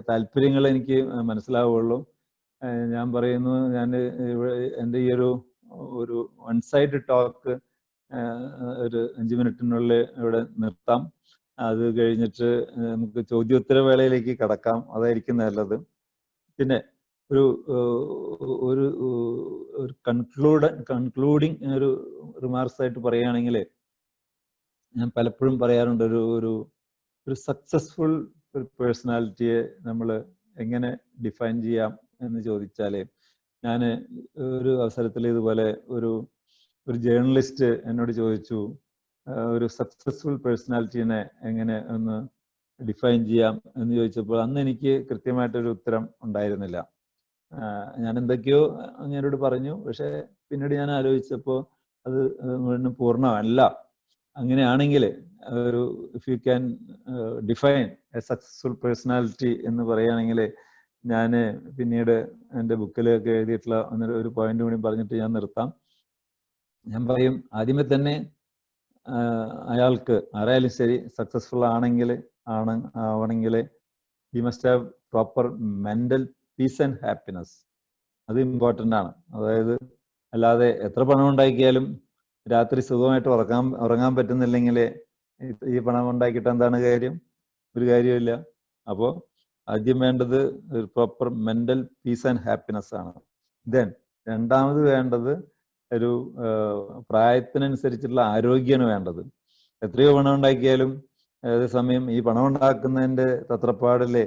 താല്പര്യങ്ങൾ എനിക്ക് മനസ്സിലാവുള്ളൂ. ഞാൻ പറയുന്നു, ഞാൻ എൻ്റെ ഈ ഒരു വൺ സൈഡ് ടോക്ക് ഒരു 5 മിനിറ്റിനുള്ളിൽ ഇവിടെ നിർത്താം. അത് കഴിഞ്ഞിട്ട് നമുക്ക് ചോദ്യോത്തര വേളയിലേക്ക് കടക്കാം. അതായിരിക്കും നല്ലത്. പിന്നെ ഒരു കൺക്ലൂഡിങ് ഒരു റിമാർക്സ് ആയിട്ട് പറയുകയാണെങ്കിൽ, ഞാൻ പലപ്പോഴും പറയാറുണ്ട്, ഒരു സക്സസ്ഫുൾ ഒരു പേഴ്സണാലിറ്റിയെ നമ്മൾ എങ്ങനെ ഡിഫൈൻ ചെയ്യാം എന്ന് ചോദിച്ചാൽ, ഞാൻ ഒരു അവസരത്തിൽ ഇതുപോലെ ഒരു ജേർണലിസ്റ്റ് എന്നോട് ചോദിച്ചു, ഒരു സക്സസ്ഫുൾ പേഴ്സണാലിറ്റീനെ എങ്ങനെ ഒന്ന് ഡിഫൈൻ ചെയ്യാം എന്ന് ചോദിച്ചപ്പോൾ അന്ന് എനിക്ക് കൃത്യമായിട്ടൊരു ഉത്തരം ഉണ്ടായിരുന്നില്ല. ഞാൻ എന്തൊക്കെയോ അങ്ങനോട് പറഞ്ഞു. പക്ഷെ പിന്നീട് ഞാൻ ആലോചിച്ചപ്പോൾ അത് പൂർണ്ണമല്ല. അങ്ങനെയാണെങ്കിൽ if you can define A successful personality എന്ന് പറയുകയാണെങ്കിൽ, ഞാൻ പിന്നീട് എൻ്റെ ബുക്കിലൊക്കെ എഴുതിയിട്ടുള്ള ഒരു പോയിന്റ് കൂടി പറഞ്ഞിട്ട് ഞാൻ നിർത്താം. ഞാൻ പറയും, ആദ്യമേ തന്നെ അയാൾക്ക് ആരായാലും ശരി സക്സസ്ഫുൾ ആവണമെങ്കിൽ he must have proper mental piece and happiness. അത് ഇമ്പോർട്ടൻ്റ് ആണ്. അതായത് അല്ലാതെ എത്ര പണം ഉണ്ടാക്കിയാലും രാത്രി സുഖമായിട്ട് ഉറങ്ങാൻ പറ്റുന്നില്ലെങ്കിൽ ഈ പണം ഉണ്ടാക്കിയിട്ട് എന്താണ് കാര്യം? ഒരു കാര്യമില്ല. അപ്പോൾ ആദ്യം വേണ്ടത് ഒരു proper mental piece and happiness ആണ്. ദെൻ രണ്ടാമത് വേണ്ടത് ഒരു പ്രായത്തിനനുസരിച്ചുള്ള ആരോഗ്യമാണ് വേണ്ടത്. എത്രയോ പണം ഉണ്ടാക്കിയാലും അതേസമയം ഈ പണം ഉണ്ടാക്കുന്നതിൻ്റെ തത്രപ്പാടിലെ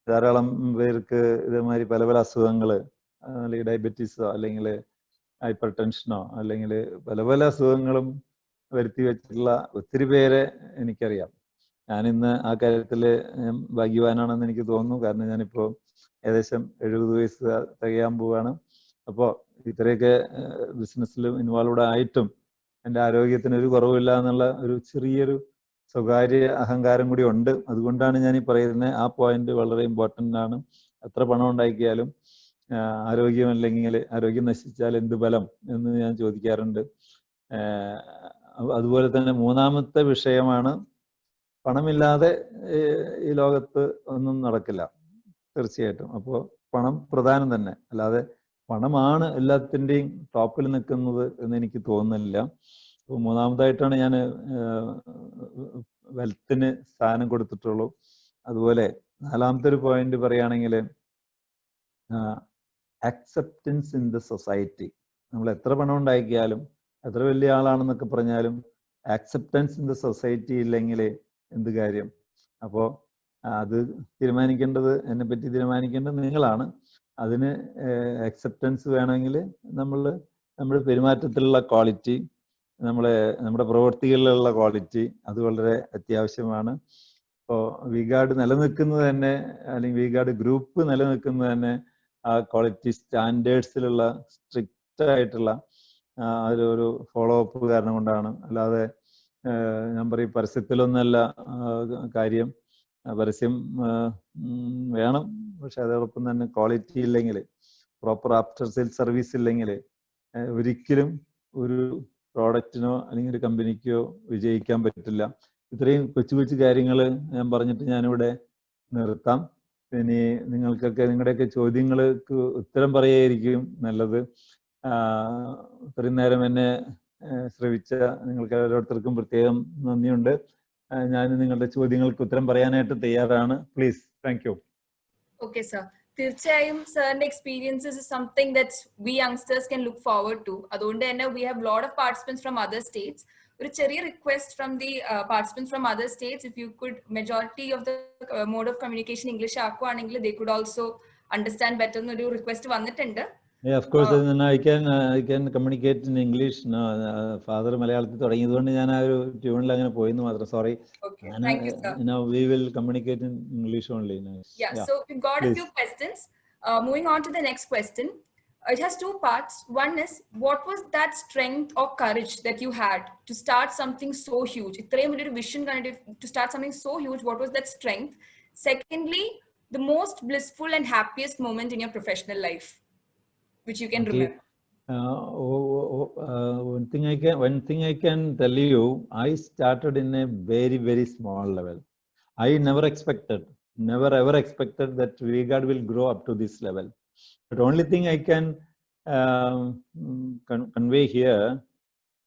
ധാരാളം പേർക്ക് ഇതേമാതിരി പല പല അസുഖങ്ങൾ, അല്ലെങ്കിൽ ഡയബറ്റീസോ അല്ലെങ്കിൽ ഹൈപ്പർ ടെൻഷനോ അല്ലെങ്കിൽ പല പല അസുഖങ്ങളും വരുത്തി വെച്ചിട്ടുള്ള ഒത്തിരി പേരെ എനിക്കറിയാം. ഞാനിന്ന് ആ കാര്യത്തിൽ ഭാഗ്യവാനാണെന്ന് എനിക്ക് തോന്നുന്നു. കാരണം ഞാനിപ്പോൾ ഏകദേശം 70 വയസ്സ് തികയാൻ പോവുകയാണ്. അപ്പോൾ ഇത്രയൊക്കെ ബിസിനസ്സിലും ഇൻവോൾവ് ആയിട്ടും എൻ്റെ ആരോഗ്യത്തിന് ഒരു കുറവില്ല എന്നുള്ള ഒരു ചെറിയൊരു സ്വകാര്യ അഹങ്കാരം കൂടി ഉണ്ട്. അതുകൊണ്ടാണ് ഞാൻ ഈ പറയുന്നത്. ആ പോയിന്റ് വളരെ ഇമ്പോർട്ടൻ്റ് ആണ്. എത്ര പണം ഉണ്ടാക്കിയാലും ആരോഗ്യമല്ലെങ്കിൽ, ആരോഗ്യം നശിച്ചാൽ എന്ത് ബലം എന്ന് ഞാൻ ചോദിക്കാറുണ്ട്. അതുപോലെ തന്നെ മൂന്നാമത്തെ വിഷയമാണ്, പണമില്ലാതെ ഈ ലോകത്ത് ഒന്നും നടക്കില്ല തീർച്ചയായിട്ടും. അപ്പോൾ പണം പ്രധാനം തന്നെ. അല്ലാതെ പണമാണ് എല്ലാത്തിൻ്റെയും ടോപ്പിൽ നിൽക്കുന്നത് എന്ന് എനിക്ക് തോന്നുന്നില്ല. അപ്പോൾ മൂന്നാമതായിട്ടാണ് ഞാൻ വെൽത്തിന് സ്ഥാനം കൊടുത്തിട്ടുള്ളൂ. അതുപോലെ നാലാമത്തെ ഒരു പോയിന്റ് പറയുകയാണെങ്കിൽ, അക്സെപ്റ്റൻസ് ഇൻ ദ സൊസൈറ്റി. നമ്മൾ എത്ര പണം ഉണ്ടാക്കിയാലും എത്ര വലിയ ആളാണെന്നൊക്കെ പറഞ്ഞാലും ആക്സെപ്റ്റൻസ് ഇൻ ദ സൊസൈറ്റി ഇല്ലെങ്കിൽ എന്ത് കാര്യം? അപ്പോൾ അത് തീരുമാനിക്കേണ്ടത്, എന്നെപ്പറ്റി തീരുമാനിക്കേണ്ടത് നിങ്ങളാണ്. അതിന് അക്സെപ്റ്റൻസ് വേണമെങ്കിൽ നമ്മുടെ പെരുമാറ്റത്തിലുള്ള ക്വാളിറ്റി, നമ്മുടെ പ്രവൃത്തികളിലുള്ള ക്വാളിറ്റി, അത് വളരെ അത്യാവശ്യമാണ്. ഇപ്പോൾ വിഗാർഡ് നിലനിൽക്കുന്നത് തന്നെ, അല്ലെങ്കിൽ വിഗാർഡ് ഗ്രൂപ്പ് നിലനിൽക്കുന്നത് തന്നെ ആ ക്വാളിറ്റി സ്റ്റാൻഡേർഡ്സിലുള്ള സ്ട്രിക്റ്റ് ആയിട്ടുള്ള ഒരു ഫോളോ അപ്പ് കാരണം കൊണ്ടാണ്. അല്ലാതെ ഞാൻ പറയും പരസ്യത്തിലൊന്നല്ല കാര്യം. പരസ്യം വേണം, പക്ഷെ അതോടൊപ്പം തന്നെ ക്വാളിറ്റി ഇല്ലെങ്കിൽ, പ്രോപ്പർ ആഫ്റ്റർ സെയിൽ സർവീസ് ഇല്ലെങ്കിൽ ഒരിക്കലും ഒരു പ്രോഡക്റ്റിനോ അല്ലെങ്കിൽ ഒരു കമ്പനിക്കോ വിജയിക്കാൻ പറ്റില്ല. ഇത്രയും കൊച്ചു കൊച്ചു കാര്യങ്ങൾ ഞാൻ പറഞ്ഞിട്ട് ഞാനിവിടെ നിർത്താം. ഇനി നിങ്ങളുടെയൊക്കെ ചോദ്യങ്ങൾക്ക് ഉത്തരം പറയുകയായിരിക്കും നല്ലത്. ഇത്രയും നേരം എന്നെ ശ്രവിച്ച നിങ്ങൾക്ക് ഓരോരുത്തർക്കും പ്രത്യേകം നന്ദിയുണ്ട്. ഞാൻ നിങ്ങളുടെ ചോദ്യങ്ങൾക്ക് ഉത്തരം പറയാനായിട്ട് തയ്യാറാണ്. Please. Thank you. Okay, sir. തീർച്ചയായും സാറിന്റെ experiences is something that we youngsters can look forward to. അതുകൊണ്ട് തന്നെ we have lot of participants from other states. ഒരു ചെറിയ request from the participants from other states, if you could majority of the mode of communication English ആക്കുവാണെങ്കിൽ they could also understand better എന്നൊരു request വന്നിട്ടുണ്ട്. Yeah, of course, I can communicate in English. Father മലയാളത്തിൽ തുടങ്ങിയതുകൊണ്ട് ഞാൻ ആ ഒരു ട്യൂണിൽ അങ്ങനെ പോയെന്ന് മാത്രം. Sorry. Okay, thank you, sir. Now we will communicate in English only. Yeah, so we've got a few questions. Moving on to the next question. It has two parts. One is, what was that strength or courage that you had to start something so huge? ഇത്രയും വലിയൊരു vision to start something so huge, what was that strength? Secondly, the most blissful and happiest moment in your professional life. which you can Okay. remember. One thing I can tell you, I started in a very, very small level. I never ever expected that VGuard will grow up to this level. But only thing I can convey here,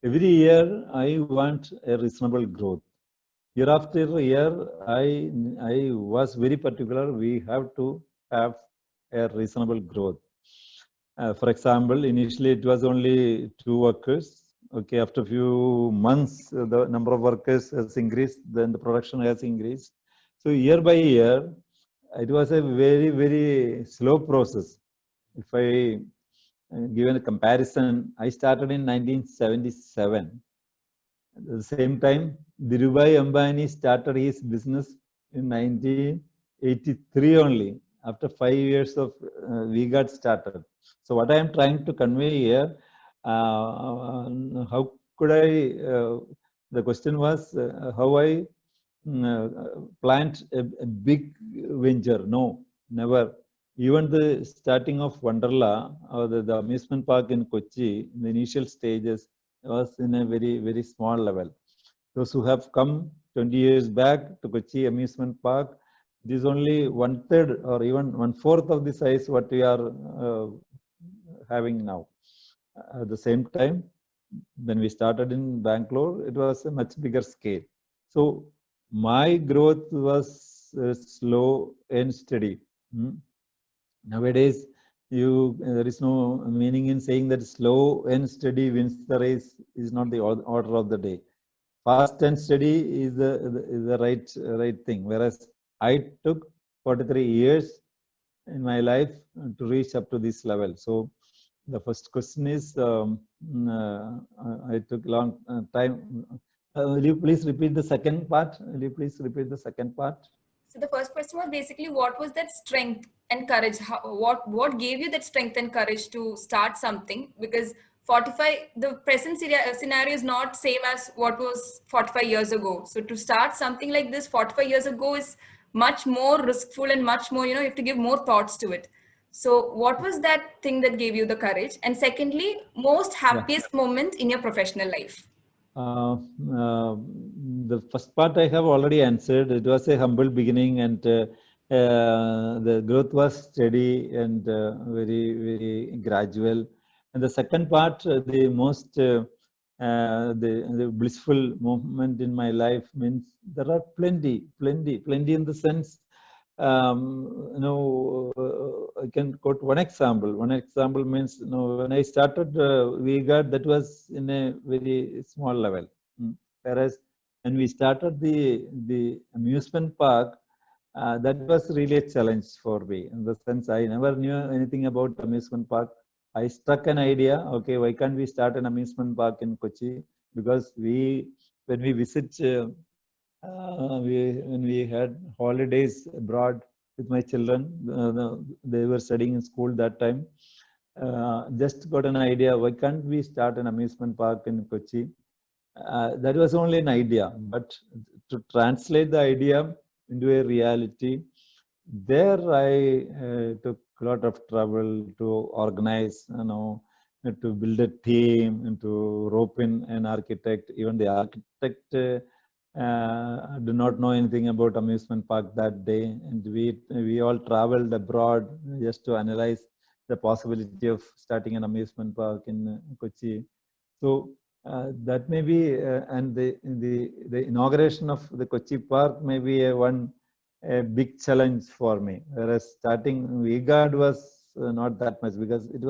every year I want a reasonable growth. Year after year, I was very particular. We have to have a reasonable growth. For example, initially it was only 2 workers. Okay, after a few months, the number of workers has increased, then the production has increased. So year by year, it was a very, very slow process. If I give a comparison, I started in 1977. At the same time, Dhirubhai Ambani started his business in 1983 only. After 5 years of VGuard started. So what I am trying to convey here, how could I, the question was how I plant a big venture. No, never. Even the starting of Wonderla or the amusement park in Kochi, in the initial stages, was in a very, very small level. Those who have come 20 years back to Kochi amusement park, it is only 1/3 or even 1/4 of the size what we are having now. At the same time, when we started in Bangalore, it was a much bigger scale. So my growth was slow and steady. Nowadays, there is no meaning in saying that slow and steady wins the race is not the order of the day. Fast and steady is the right thing. Whereas I took 43 years in my life to reach up to this level. So the first question is, I took long time. Will you please repeat the second part? So the first question was basically, what was that strength and courage? What gave you that strength and courage to start something? Because 45, the present scenario is not same as what was 45 years ago. So to start something like this 45 years ago is much more riskful and much more, you have to give more thoughts to it. So what was that thing that gave you the courage? And secondly, most happiest moment in your professional life? The first part I have already answered. It was a humble beginning, and the growth was steady and very, very gradual. And the second part, the most the blissful moment in my life means there are plenty in the sense. I can quote one example. One example means, when I started VGuard, that was in a very small level. Whereas when we started the amusement park, that was really a challenge for me. In the sense, I never knew anything about amusement park. I struck an idea. Okay, why can't we start an amusement park in Kochi? Because when we visit. When we had holidays abroad with my children, they were studying in school that time. Just got an idea, why can't we start an amusement park in Kochi? That was only an idea, but to translate the idea into a reality, there I took a lot of trouble to organize, to build a team and to rope in an architect. Even the architect do not know anything about amusement park that day, and we all traveled abroad just to analyze the possibility of starting an amusement park in Kochi. So that may be, and the inauguration of the Kochi park may be a big challenge for me. Whereas starting VGuard was not that much, because it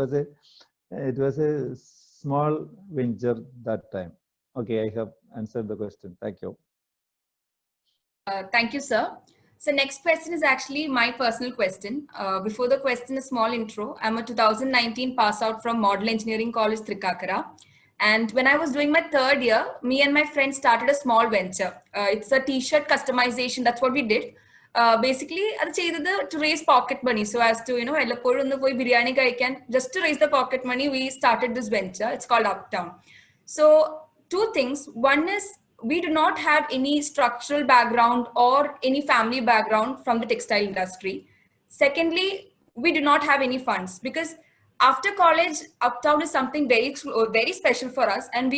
was a small venture that time. Okay, I have answered the question. Thank you. Thank you, sir. So next question is actually my personal question. Before the question, a small intro. I'm a 2019 pass out from Model Engineering College, Trikakara. And when I was doing my third year, me and my friend started a small venture. It's a t-shirt customization. That's what we did. Basically, to raise pocket money. So as to, biryani just to raise the pocket money, we started this venture. It's called Uptown. So two things. One is, we do not have any structural background or any family background from the textile industry. Secondly, we do not have any funds, because after college, Uptown is something very special for us. And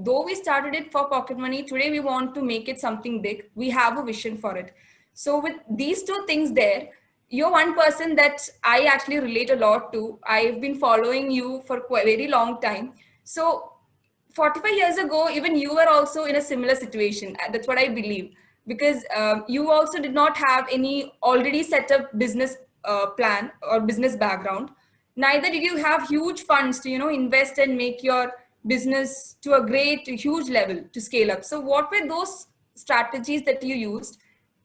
though we started it for pocket money, today we want to make it something big. We have a vision for it. So with these two things there, you're one person that I actually relate a lot to. I've been following you for quite a very long time. So 45 years ago, even you were also in a similar situation. That's what I believe. Because you also did not have any already set up business plan or business background. Neither did you have huge funds to, invest and make your business to a huge level to scale up. So what were those strategies that you used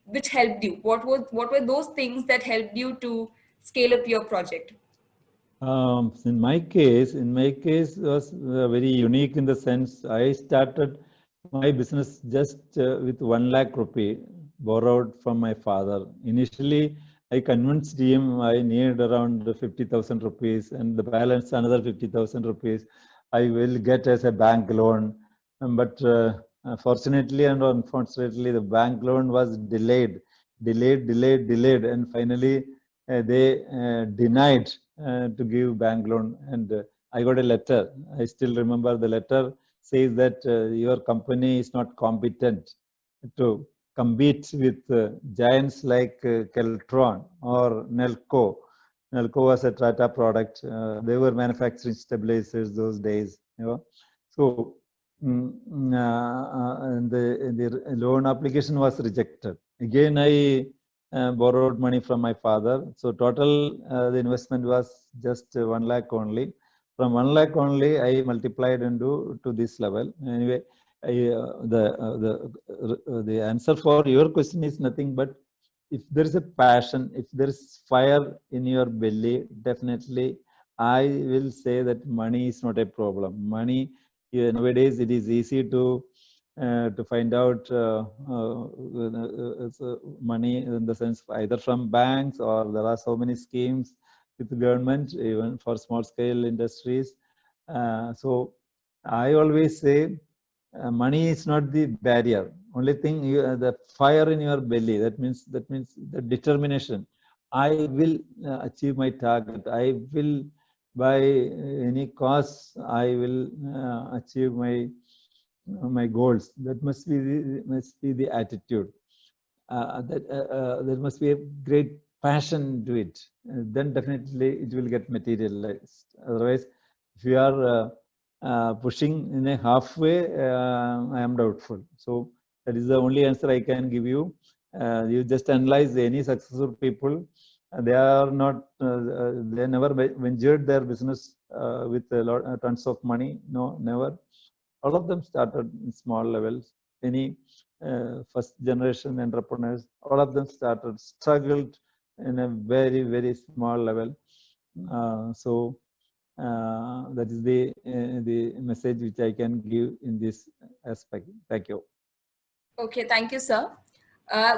which helped you? What were those things that helped you to scale up your project? In my case, was very unique in the sense I started my business just with 1 lakh rupee borrowed from my father. Initially, I convinced him I need around 50,000 rupees and the balance another 50,000 rupees I will get as a bank loan. But fortunately and unfortunately, the bank loan was delayed, and finally they denied to give bank loan. And I got a letter. I still remember the letter says that your company is not competent to compete with giants like Keltron or Nelco. Nelco was a Tata product. They were manufacturing stabilizers those days. So the loan application was rejected. Again, I borrowed money from my father. So total the investment was just 1 lakh only. From 1 lakh only, I multiplied into to this level. Anyway, the answer for your question is nothing but if there is a passion, if there is fire in your belly, definitely I will say that money is not a problem. Money, nowadays it is easy to find out money in the sense either from banks or there are so many schemes with the government even for small scale industries. So I always say money is not the barrier. Only thing the fire in your belly. That means the determination. I will achieve my target. I will by any cost. I will achieve my goals. That must be the attitude. There must be a great passion to it. Then definitely it will get materialized. Otherwise, if you are pushing in a halfway, I am doubtful. So that is the only answer I can give you. You just analyze any successful people. They are not. They never ventured their business with tons of money. No, never. All of them started in small levels. Any first generation entrepreneurs, all of them struggled in a very, very small level. So that is the message which I can give in this aspect. Thank you. Okay, thank you, sir.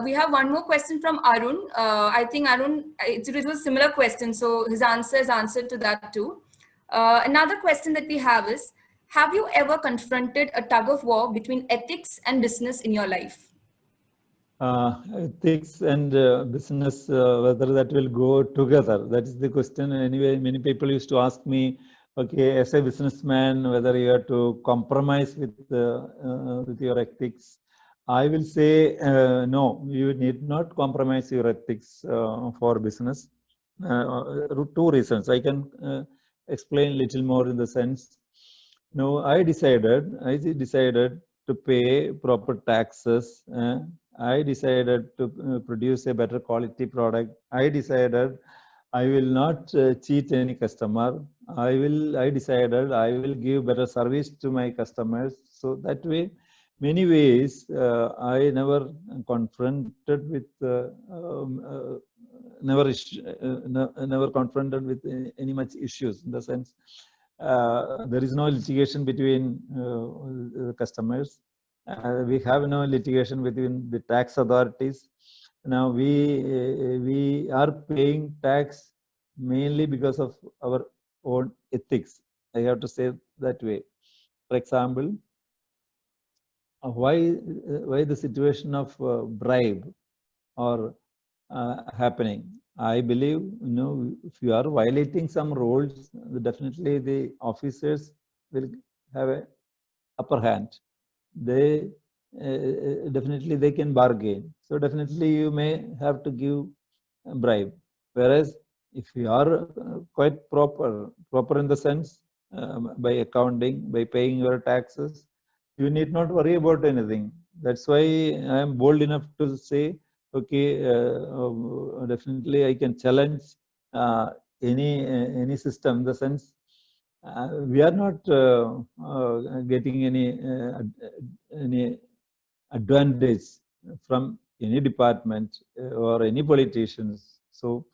We have one more question from Arun. I think Arun, it was a similar question, so his answer is answered to that too. Another question that we have is, have you ever confronted a tug of war between ethics and business in your life? Ethics and business, whether that will go together, that is the question. Anyway, many people used to ask me, okay, as a businessman, whether you have to compromise with your ethics. I will say, no, you need not compromise your ethics for business. Two reasons. I can explain a little more in the sense. No, I decided to pay proper taxes. I decided to produce a better quality product. I decided I will not cheat any customer. I decided I will give better service to my customers. So that way, many ways, I never confronted with never confronted with any much issues in the sense there is no litigation between customers. We have no litigation between the tax authorities. Now we are paying tax mainly because of our own ethics. I have to say that way. For example, why the situation of bribe or happening? I believe, if you are violating some rules, definitely the officers will have a upper hand. They definitely they can bargain. So definitely you may have to give a bribe. Whereas if you are quite proper in the sense by accounting, by paying your taxes, you need not worry about anything. That's why I am bold enough to say, okay, definitely I can challenge any system in the sense we are not getting any advantage from any department or any politicians. So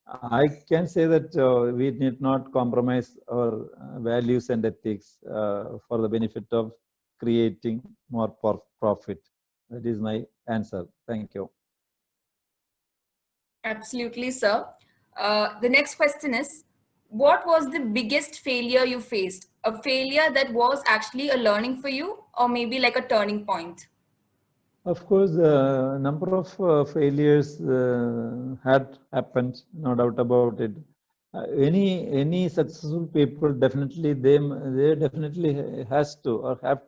I can say that we need not compromise our values and ethics for the benefit of creating more profit. That is my answer. Thank you. Absolutely, sir. The next question is, what was the biggest failure you faced? A failure that was actually a learning for you, or maybe like a turning point? Of course, a number of failures had happened, no doubt about it. Any successful people definitely they definitely has to or had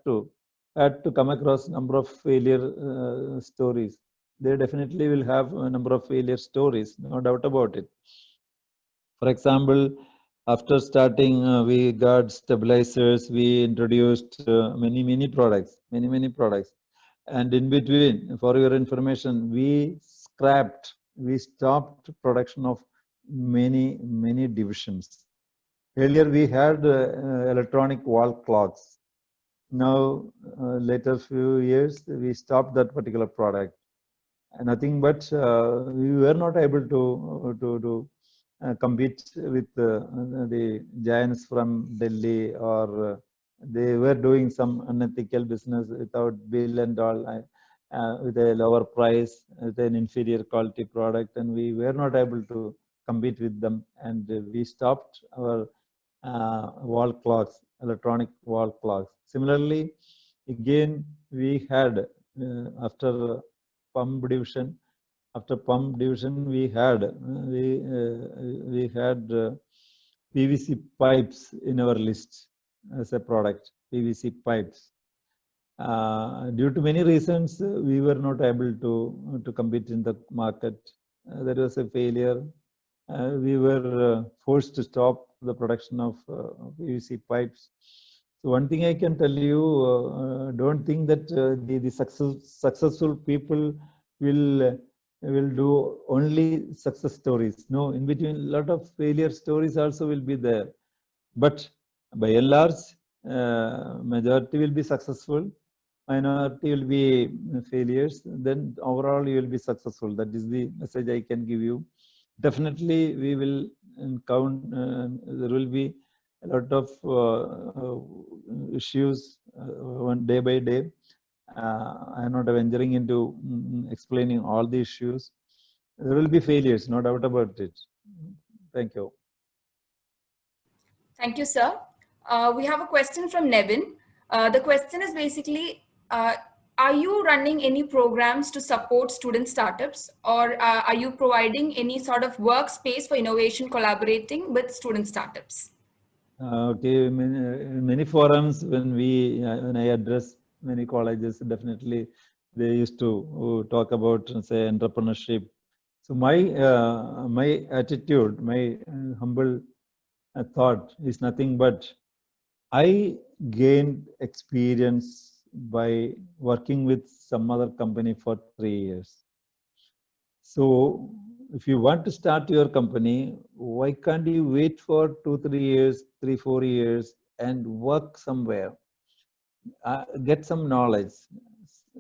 to come across number of failure stories. They definitely will have a number of failure stories, no doubt about it. For example, after starting, we got stabilizers. We introduced many products, many products. And in between, for your information, we stopped production of many divisions. Earlier, we had electronic wall clocks. Now, later few years, we stopped that particular product. Nothing but we were not able to compete with the giants from Delhi, or they were doing some unethical business without bill and all, with a lower price, with an inferior quality product, and we were not able to compete with them, and we stopped our wall clocks, electronic wall clocks. Similarly, again, we had after pump division, we had PVC pipes in our list as a product. PVC pipes. Due to many reasons, we were not able to compete in the market. That was a failure. We were forced to stop the production of PVC pipes. So one thing I can tell you, don't think that the successful people will do only success stories. No, in between, a lot of failure stories also will be there. But by and large, majority will be successful, minority will be failures. Then overall, you will be successful. That is the message I can give you. Definitely, we will count. There will be a lot of issues one day by day. I am not venturing into explaining all the issues. There will be failures, no doubt about it. Thank you. Thank you, sir. We have a question from Nevin. The question is basically, are you running any programs to support student startups, or are you providing any sort of workspace for innovation collaborating with student startups? Okay, many forums when I address many colleges, definitely they used to talk about, say, entrepreneurship. So my attitude, my humble thought is nothing but I gained experience by working with some other company for 3 years. So if you want to start your company, why can't you wait for 2-3 years, 3-4 years and work somewhere? Get some knowledge,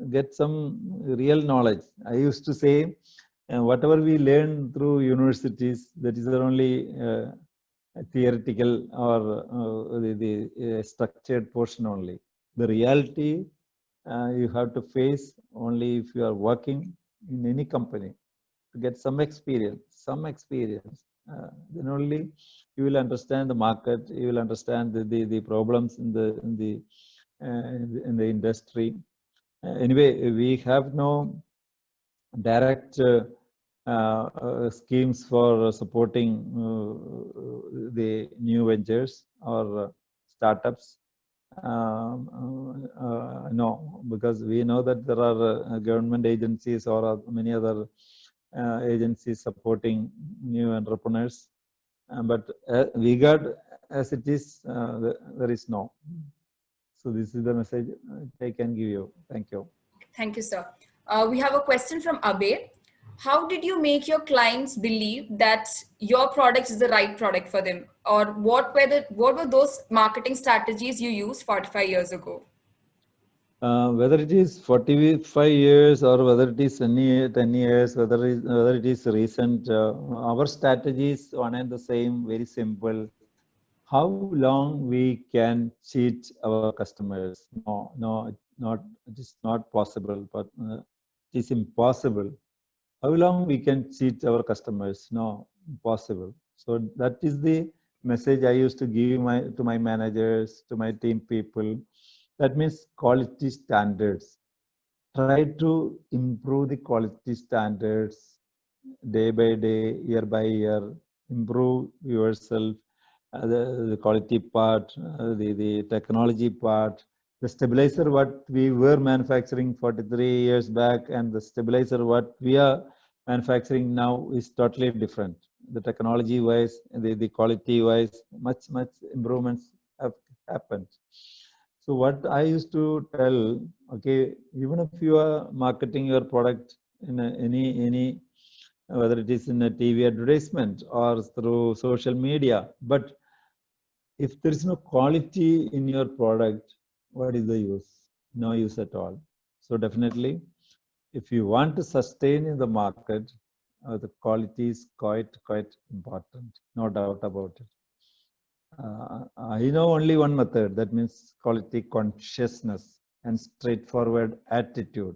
get some real knowledge. I used to say, whatever we learn through universities, that is only theoretical or the structured portion only. The reality you have to face only if you are working in any company to get some experience. Then only you will understand the market. You will understand the problems in the industry. Anyway, we have no direct schemes for supporting the new ventures or startups. No, because we know that there are government agencies or many other agencies supporting new entrepreneurs. But V-Guard, as it is, there is no. So this is the message I can give you. Thank you. Thank you, sir. We have a question from Abe. How did you make your clients believe that your product is the right product for them? Or what were those marketing strategies you used 45 years ago? Whether it is 45 years or whether it is 10 years, whether it is recent, our strategy is one and the same, very simple. How long we can cheat our customers? No, it is not possible, but it is impossible. How long we can cheat our customers? No, impossible. So that is the message I used to give to my managers, to my team people. That means quality standards. Try to improve the quality standards day by day, year by year. Improve yourself, the quality part, the technology part. The stabilizer what we were manufacturing 43 years back and the stabilizer what we are manufacturing now is totally different. The technology wise, the quality wise, much improvements have happened. So what I used to tell, okay, even if you are marketing your product in any whether it is in a TV advertisement or through social media, but if there is no quality in your product, what is the use? No use at all. So definitely, if you want to sustain in the market, the quality is quite important, no doubt about it. I know only one method, that means quality consciousness and straightforward attitude.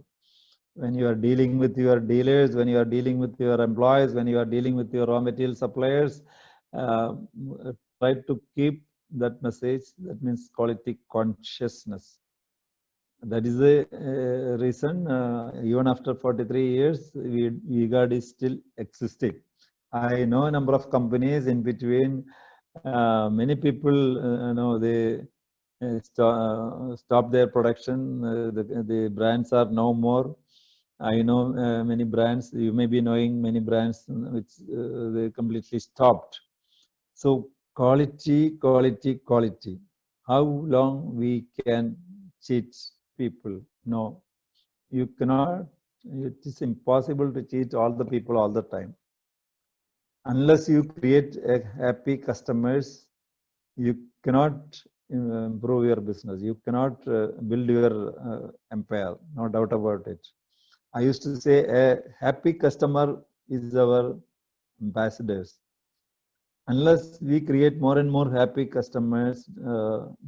When you are dealing with your dealers, when you are dealing with your employees, when you are dealing with your raw material suppliers, try to keep that message. That means quality consciousness. That is the reason even after 43 years, V-Guard is still existing. I know a number of companies in between. Many people, they stop their production. The brands are no more. I know many brands. You may be knowing many brands which they completely stopped. So quality. How long we can cheat people? No, you cannot. It is impossible to cheat all the people all the time. Unless you create happy customers, you cannot improve your business. You cannot build your empire. No doubt about it. I used to say a happy customer is our ambassadors. Unless we create more and more happy customers,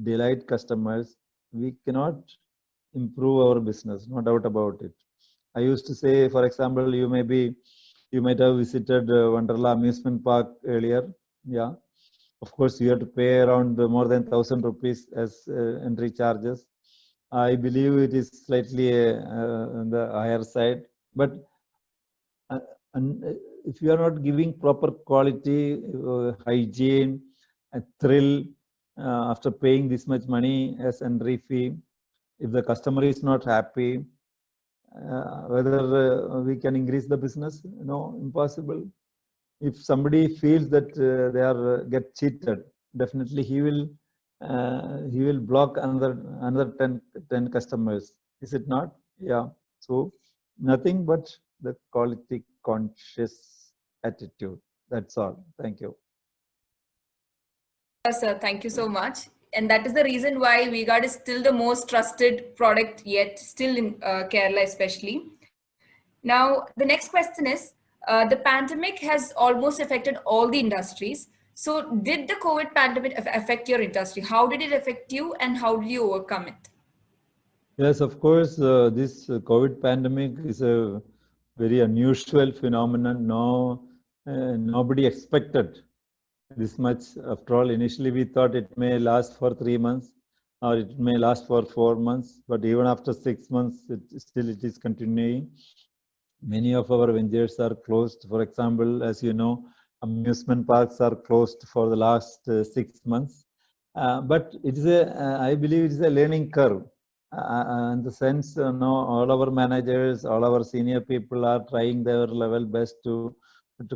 delight customers, we cannot improve our business. No doubt about it. I used to say, for example, you might have visited Wonderla amusement park earlier. Yeah, of course you have to pay around more than 1,000 rupees as entry charges. I believe it is slightly on the higher side, but if you are not giving proper quality, hygiene, a thrill after paying this much money as entry fee, if the customer is not happy, whether we can increase the business? No, impossible. If somebody feels that they are get cheated, definitely he will block another 10 customers. Is it not? Yeah. So nothing but the quality conscious attitude. That's all. Thank you. Yes, sir. Thank you so much. And that is the reason why V-Guard is still the most trusted product yet, still in Kerala especially. Now, the next question is, the pandemic has almost affected all the industries. So did the COVID pandemic affect your industry? How did it affect you and how did you overcome it? Yes, of course, this COVID pandemic is a very unusual phenomenon. Nobody expected this much. After all, initially we thought it may last for 3 months or it may last for 4 months, but even after 6 months, it is continuing. Many of our ventures are closed. For example, as you know, amusement parks are closed for the last 6 months. But it is I believe it is a learning curve. In the sense, all our managers, all our senior people are trying their level best to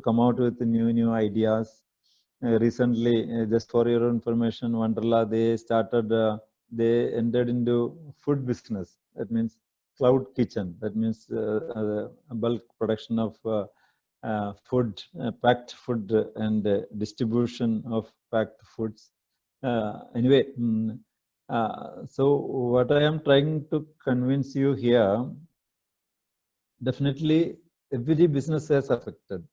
come out with new ideas. Recently, just for your information, Wonderla, they entered into food business. That means cloud kitchen. That means bulk production of food, packed food, and distribution of packed foods. Anyway, so what I am trying to convince you here, definitely every business has affected.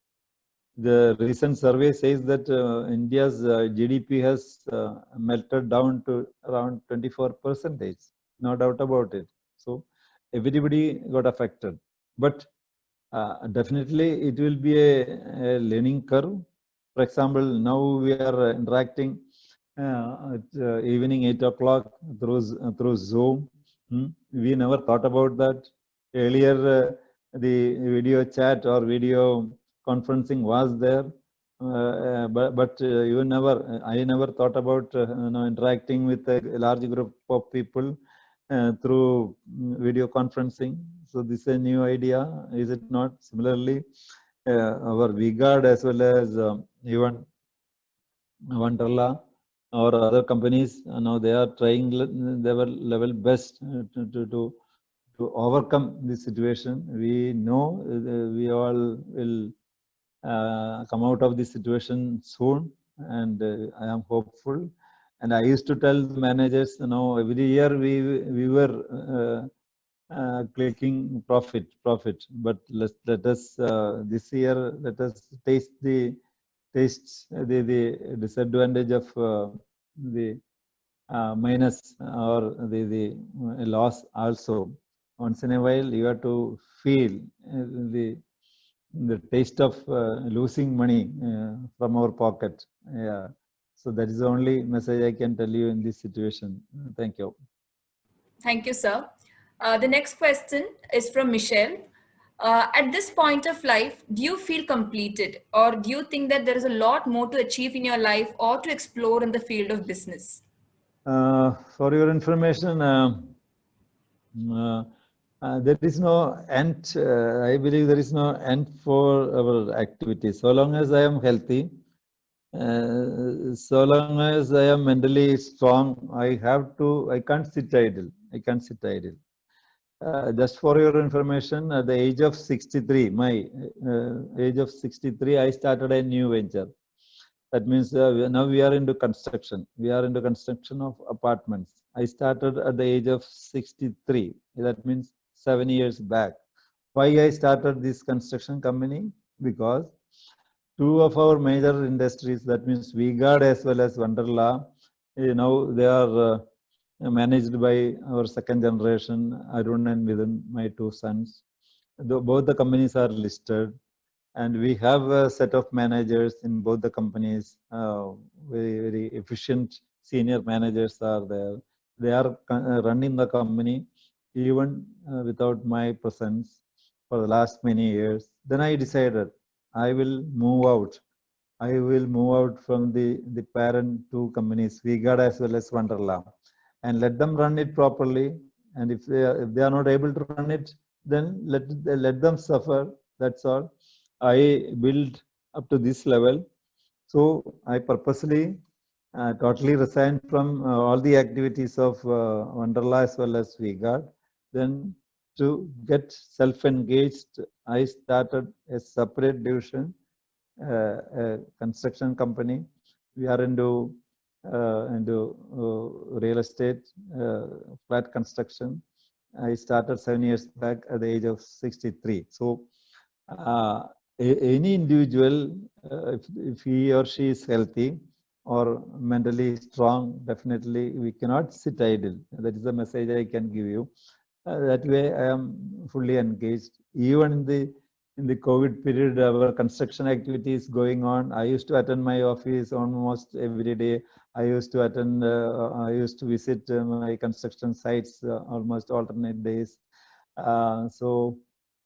The recent survey says that India's GDP has melted down to around 24%. No doubt about it. So everybody got affected. But definitely it will be a learning curve. For example, now we are interacting at evening 8 o'clock through Zoom. We never thought about that. Earlier, the video chat or video conferencing was there, but I never thought about interacting with a large group of people through video conferencing. So this is a new idea, is it not? Similarly, our V-Guard as well as even Wonderla or other companies, now they are trying their level best to overcome this situation. We know we all will come out of this situation soon, and I am hopeful. And I used to tell the managers, every year we were clicking profit, but let us this year let us taste the disadvantage of the minus or the loss also. Once in a while, you have to feel the taste of losing money from our pocket. Yeah. So that is the only message I can tell you in this situation. Thank you. Thank you, sir. The next question is from Michelle. At this point of life, do you feel completed, or do you think that there is a lot more to achieve in your life or to explore in the field of business? For your information, there is no end. I believe there is no end for our activities. So long as I am healthy, so long as I am mentally strong, I can't sit idle. Just for your information, at the age of 63, I started a new venture. That means now we are into construction. We are into construction of apartments. I started at the age of 63. That means 7 years back. Why I started this construction company? Because two of our major industries, that means V-Guard as well as Wonderla, they are managed by our second generation, Arun and Vidhan, my two sons. Both the companies are listed, and we have a set of managers in both the companies. Very efficient senior managers are there. They are running the company even without my presence for the last many years. Then I decided I will move out. I will move out from the parent two companies, V-Guard as well as Wonderla, and let them run it properly. And if they are not able to run it, then let them suffer. That's all. I built up to this level. So I purposely totally resigned from all the activities of Wonderla as well as V-Guard. Then to get self-engaged, I started a separate division, a construction company. We are into real estate, flat construction. I started 7 years back at the age of 63. So any individual, if he or she is healthy or mentally strong, definitely we cannot sit idle. That is the message I can give you. That way I am fully engaged. Even in the COVID period, our construction activities going on. I used to attend my office almost every day. I used to visit my construction sites almost alternate days. So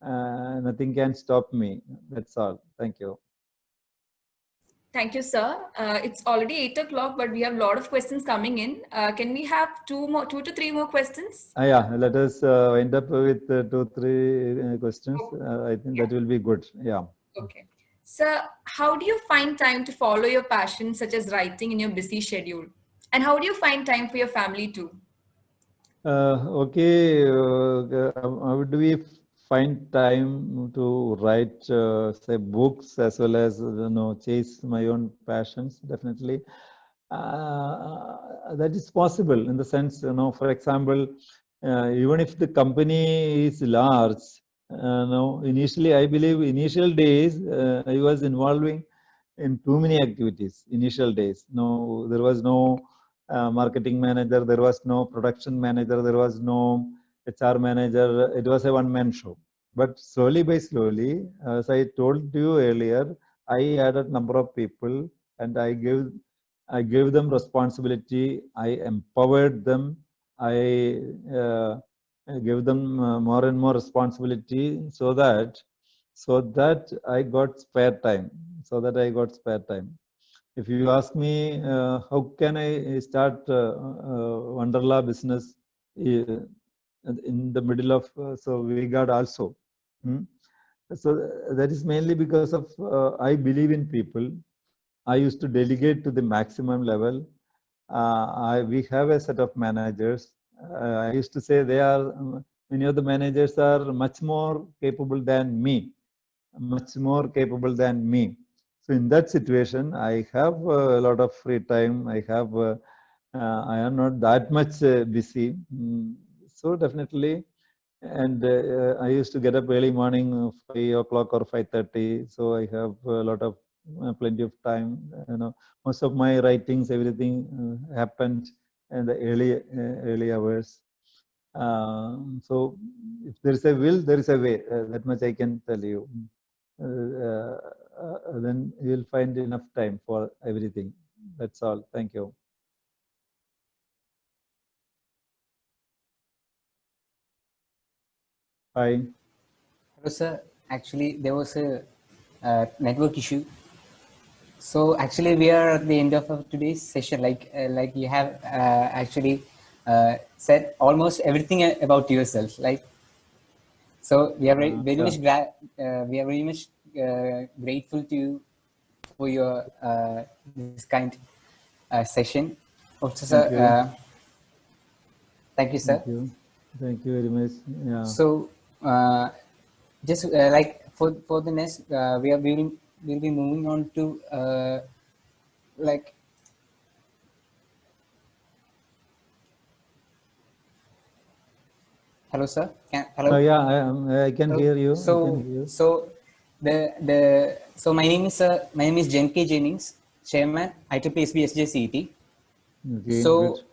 nothing can stop me. That's all. Thank you. Thank you, sir. It's already 8 o'clock, but we have a lot of questions coming in. Can we have two to three more questions? Yeah, let us wind up with 2-3 questions. I think that will be good. Yeah. Okay. Sir, how do you find time to follow your passion, such as writing, in your busy schedule? And how do you find time for your family too? Okay, how do we find time to write, say, books as well as chase my own passions? Definitely, that is possible in the sense, for example, even if the company is large, initially I believe initial days I was involving in too many activities. Initial days, no, there was no marketing manager, there was no production manager, there was no HR manager. It was a one-man show. But slowly by slowly, as I told you earlier, I added number of people and I gave them responsibility. I empowered them. I gave them more and more responsibility so that I got spare time. If you ask me, how can I start Wonderla business in the middle of V-Guard also? So that is mainly because of I believe in people. I used to delegate to the maximum level. We have a set of managers. I used to say many of the managers are much more capable than me. So in that situation, I have a lot of free time. I am not that much busy. So definitely, and I used to get up early morning, 5 o'clock or 5:30. So I have a lot of plenty of time. Most of my writings, everything happened in the early hours. So if there is a will, there is a way. That much I can tell you. Then you will find enough time for everything. That's all. Thank you. Hi. Hello, sir. Actually, there was a network issue. So actually, we are at the end of today's session. Like you have actually said almost everything about yourself. Like, so we are very much grateful to you for your this kind session. Also, sir, thank you, sir. Thank you very much. Yeah. So, just like for the next, we'll be moving on to like. Hello, sir. Hello. Yeah, I can hear you. So my name is Jen K. Jennings, Chairman, IEEE SJCET. Okay, so good.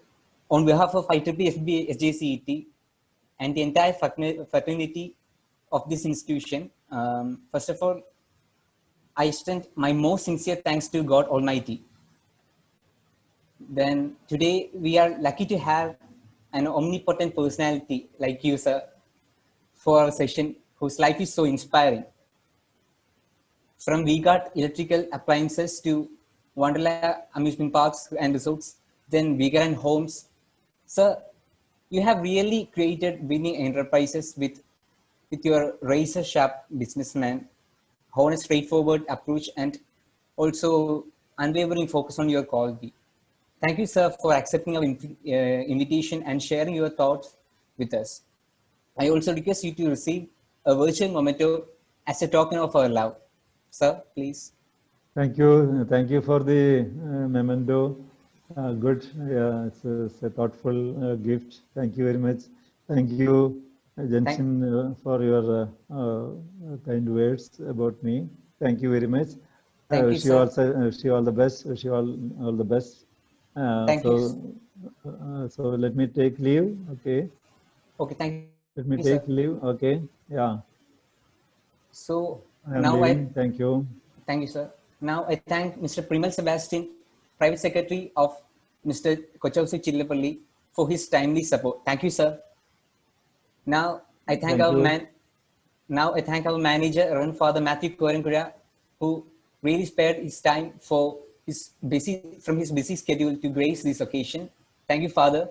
On behalf of IEEE SJCET and the entire fraternity of this institution, first of all, I extend my most sincere thanks to God Almighty. Then today we are lucky to have an omnipotent personality like you, sir, for our session, whose life is so inspiring. From V-Guard electrical appliances to Wonderla amusement parks and resorts, then V-Guard and homes. Sir, you have really created winning enterprises with your razor-sharp businessman, honest, straightforward approach, and also unwavering focus on your quality. Thank you, sir, for accepting our invitation and sharing your thoughts with us. I also request you to receive a virtual memento as a token of our love. Sir, please. Thank you. Thank you for the memento. Good. Yeah, it's a thoughtful gift. Thank you very much. Thank you, Jensen, for your kind words about me. Thank you very much. Thank you, sir. Wish you all the best. Wish you all the best. Thank you. So let me take leave. Okay. Okay. Thank you. Let me take leave. Okay. Yeah. So now thank you. Thank you, sir. Now I thank Mr. Primal Sebastian, Private Secretary of Mr. Kochausi Chillapalli, for his timely support. Thank you, sir. Now I thank our man. Now I thank our manager, Reverend Father Matthew Korenkura, who really spared his time from his busy schedule to grace this occasion. Thank you, Father.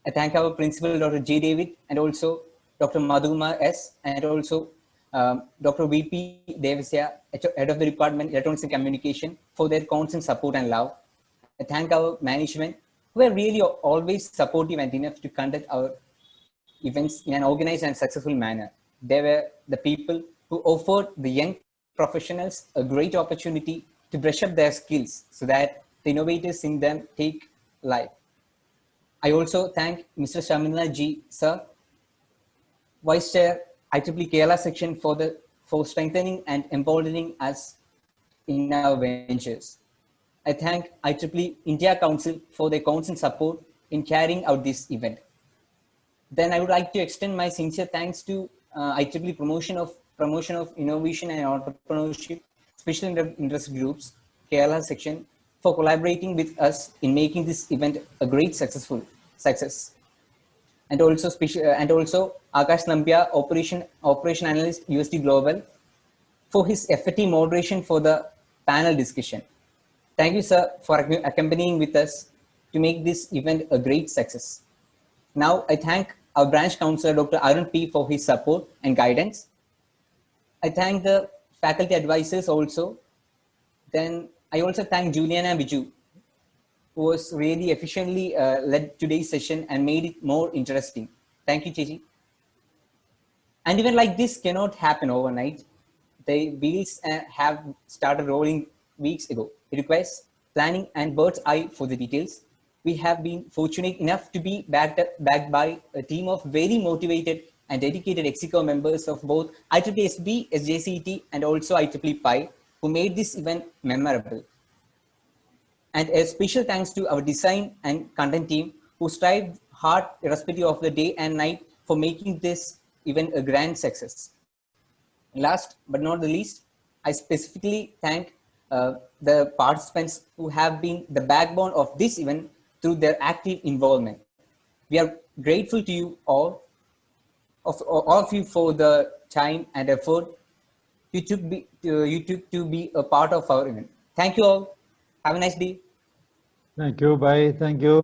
I thank our principal, Dr. J. David, and also Dr. Madhuma S., and also Dr. V.P. Devasya, head of the Department, Electronics and Communication, for their constant support and love. I thank our management, who are really always supportive and enough to conduct our events in an organized and successful manner. They were the people who offered the young professionals a great opportunity to brush up their skills so that the innovators in them take life. I also thank Mr. Shamila G. Sir, Vice Chair, IEEE Kerala section for strengthening and empowering us in our ventures. I thank IEEE India Council for their constant support in carrying out this event. Then I would like to extend my sincere thanks to IEEE Promotion of Innovation and Entrepreneurship Special Interest Groups, Kerala section, for collaborating with us in making this event a great success. And also Akash Nambia, Operation Analyst, USD Global, for his FAT moderation for the panel discussion. Thank you, sir, for accompanying with us to make this event a great success. Now, I thank our branch counselor, Dr. Arun P., for his support and guidance. I thank the faculty advisors also. Then I also thank Juliana Biju, who was really efficiently led today's session and made it more interesting. Thank you, Chechi. And even like this cannot happen overnight. The wheels have started rolling weeks ago. It requires planning and bird's eye for the details. We have been fortunate enough to be backed by a team of very motivated and dedicated Execo members of both IEEE, SJCET, and also IEEE PI, who made this event memorable. And a special thanks to our design and content team, who strived hard irrespective of the day and night for making this event a grand success. Last but not the least, I specifically thank the participants who have been the backbone of this event through their active involvement. We are grateful to you all of you for the time and effort you took to be a part of our event. Thank you all. Have a nice day. Thank you. Bye. Thank you.